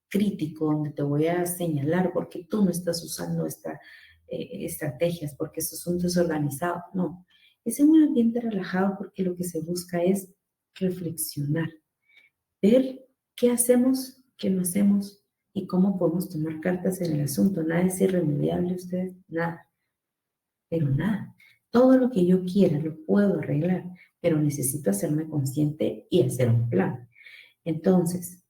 S1: crítico donde te voy a señalar porque tú no estás usando estrategias, porque sos un desorganizado. No, es en un ambiente relajado porque lo que se busca es reflexionar, ver qué hacemos, qué no hacemos y cómo podemos tomar cartas en el asunto. Nada es irremediable, ustedes, nada, pero nada. Todo lo que yo quiera lo puedo arreglar, pero necesito hacerme consciente y hacer un plan. Entonces,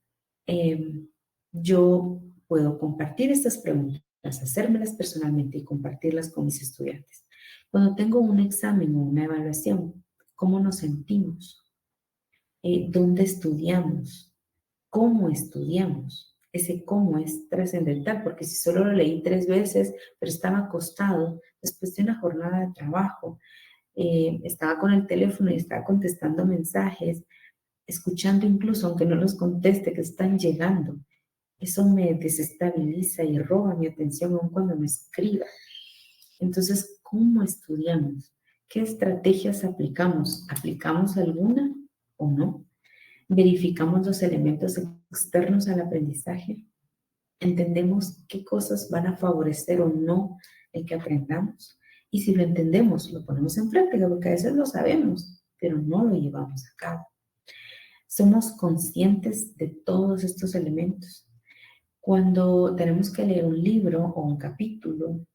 S1: yo puedo compartir estas preguntas, hacérmelas personalmente y compartirlas con mis estudiantes. Cuando tengo un examen o una evaluación, ¿cómo nos sentimos? ¿Dónde estudiamos? ¿Cómo estudiamos? Ese cómo es trascendental, porque si solo lo leí 3 veces, pero estaba acostado después de una jornada de trabajo, estaba con el teléfono y estaba contestando mensajes, escuchando incluso, aunque no los conteste, que están llegando. Eso me desestabiliza y roba mi atención aun cuando me escriba. Entonces, ¿cómo estudiamos? ¿Qué estrategias aplicamos? ¿Aplicamos alguna o no? ¿Verificamos los elementos externos al aprendizaje? ¿Entendemos qué cosas van a favorecer o no el que aprendamos? Y si lo entendemos, lo ponemos en práctica, porque a veces lo sabemos, pero no lo llevamos a cabo. Somos conscientes de todos estos elementos. Cuando tenemos que leer un libro o un capítulo,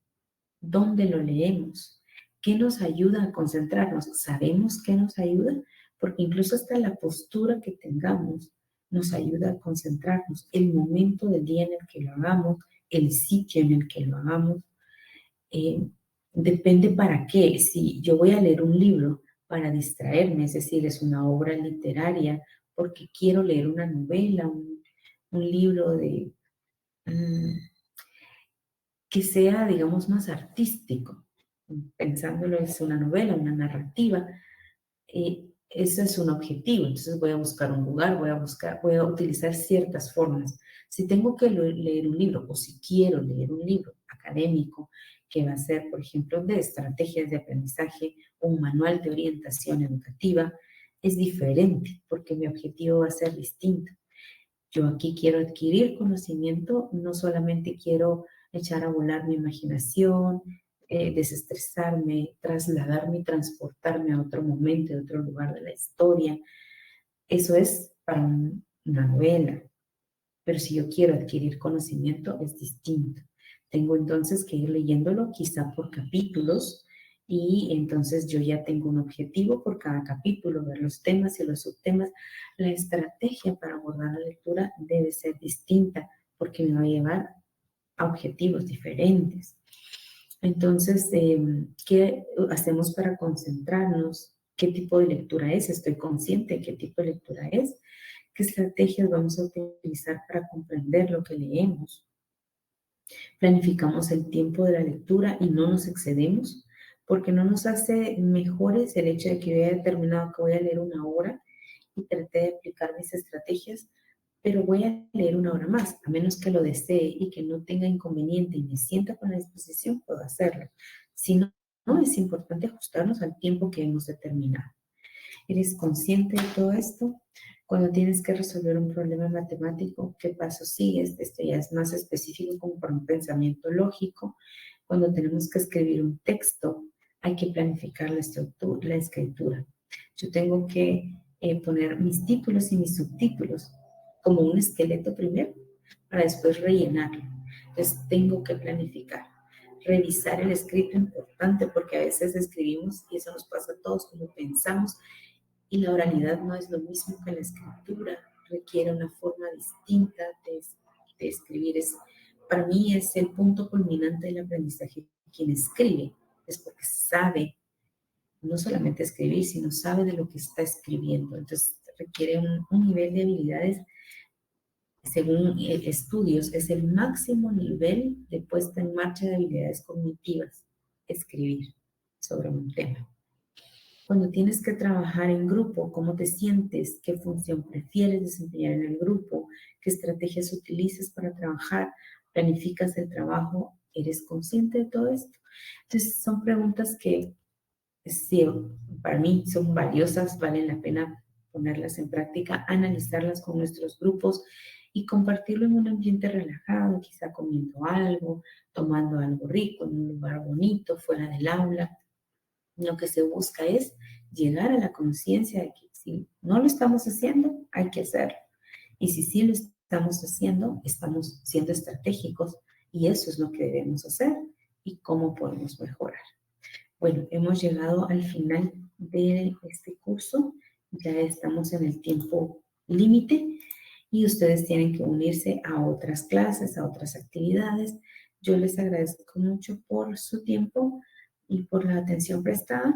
S1: ¿dónde lo leemos? ¿Qué nos ayuda a concentrarnos? ¿Sabemos qué nos ayuda? Porque incluso hasta la postura que tengamos nos ayuda a concentrarnos. El momento del día en el que lo hagamos, el sitio en el que lo hagamos, depende para qué. Si yo voy a leer un libro para distraerme, es decir, es una obra literaria, porque quiero leer una novela, un libro que sea, digamos, más artístico, pensándolo es una novela, una narrativa, ese es un objetivo, entonces voy a buscar un lugar, voy a utilizar ciertas formas. Si tengo que leer un libro o si quiero leer un libro académico que va a ser, por ejemplo, de estrategias de aprendizaje o un manual de orientación educativa, es diferente porque mi objetivo va a ser distinto. Yo aquí quiero adquirir conocimiento, no solamente quiero echar a volar mi imaginación, desestresarme, trasladarme y transportarme a otro momento, a otro lugar de la historia. Eso es para una novela. Pero si yo quiero adquirir conocimiento, es distinto. Tengo entonces que ir leyéndolo quizá por capítulos y entonces yo ya tengo un objetivo por cada capítulo, ver los temas y los subtemas. La estrategia para abordar la lectura debe ser distinta porque me va a llevar a objetivos diferentes. Entonces, ¿qué hacemos para concentrarnos? ¿Qué tipo de lectura es? ¿Estoy consciente de qué tipo de lectura es? ¿Qué estrategias vamos a utilizar para comprender lo que leemos? Planificamos el tiempo de la lectura y no nos excedemos, porque no nos hace mejores el hecho de que yo haya determinado que voy a leer una hora y traté de aplicar mis estrategias, pero voy a leer una hora más, a menos que lo desee y que no tenga inconveniente y me sienta con la disposición, puedo hacerlo. Si no, es importante ajustarnos al tiempo que hemos determinado. ¿Eres consciente de todo esto? Cuando tienes que resolver un problema matemático, ¿qué paso sigues? Esto ya es más específico como para un pensamiento lógico. Cuando tenemos que escribir un texto, hay que planificar la escritura. Yo tengo que poner mis títulos y mis subtítulos como un esqueleto primero, para después rellenarlo. Entonces, tengo que planificar. Revisar el escrito importante, porque a veces escribimos, y eso nos pasa a todos, como pensamos, y la oralidad no es lo mismo que la escritura, requiere una forma distinta de escribir. Para mí es el punto culminante del aprendizaje. Quien escribe es porque sabe no solamente escribir, sino sabe de lo que está escribiendo. Entonces requiere un nivel de habilidades, según estudios, es el máximo nivel de puesta en marcha de habilidades cognitivas, escribir sobre un tema. Cuando tienes que trabajar en grupo, ¿cómo te sientes? ¿Qué función prefieres desempeñar en el grupo? ¿Qué estrategias utilizas para trabajar? ¿Planificas el trabajo? ¿Eres consciente de todo esto? Entonces, son preguntas que sí, para mí son valiosas, valen la pena ponerlas en práctica, analizarlas con nuestros grupos y compartirlo en un ambiente relajado, quizá comiendo algo, tomando algo rico, en un lugar bonito, fuera del aula. Lo que se busca es llegar a la conciencia de que si no lo estamos haciendo, hay que hacerlo. Y si sí lo estamos haciendo, estamos siendo estratégicos y eso es lo que debemos hacer y cómo podemos mejorar. Bueno, hemos llegado al final de este curso. Ya estamos en el tiempo límite y ustedes tienen que unirse a otras clases, a otras actividades. Yo les agradezco mucho por su tiempo y por la atención prestada.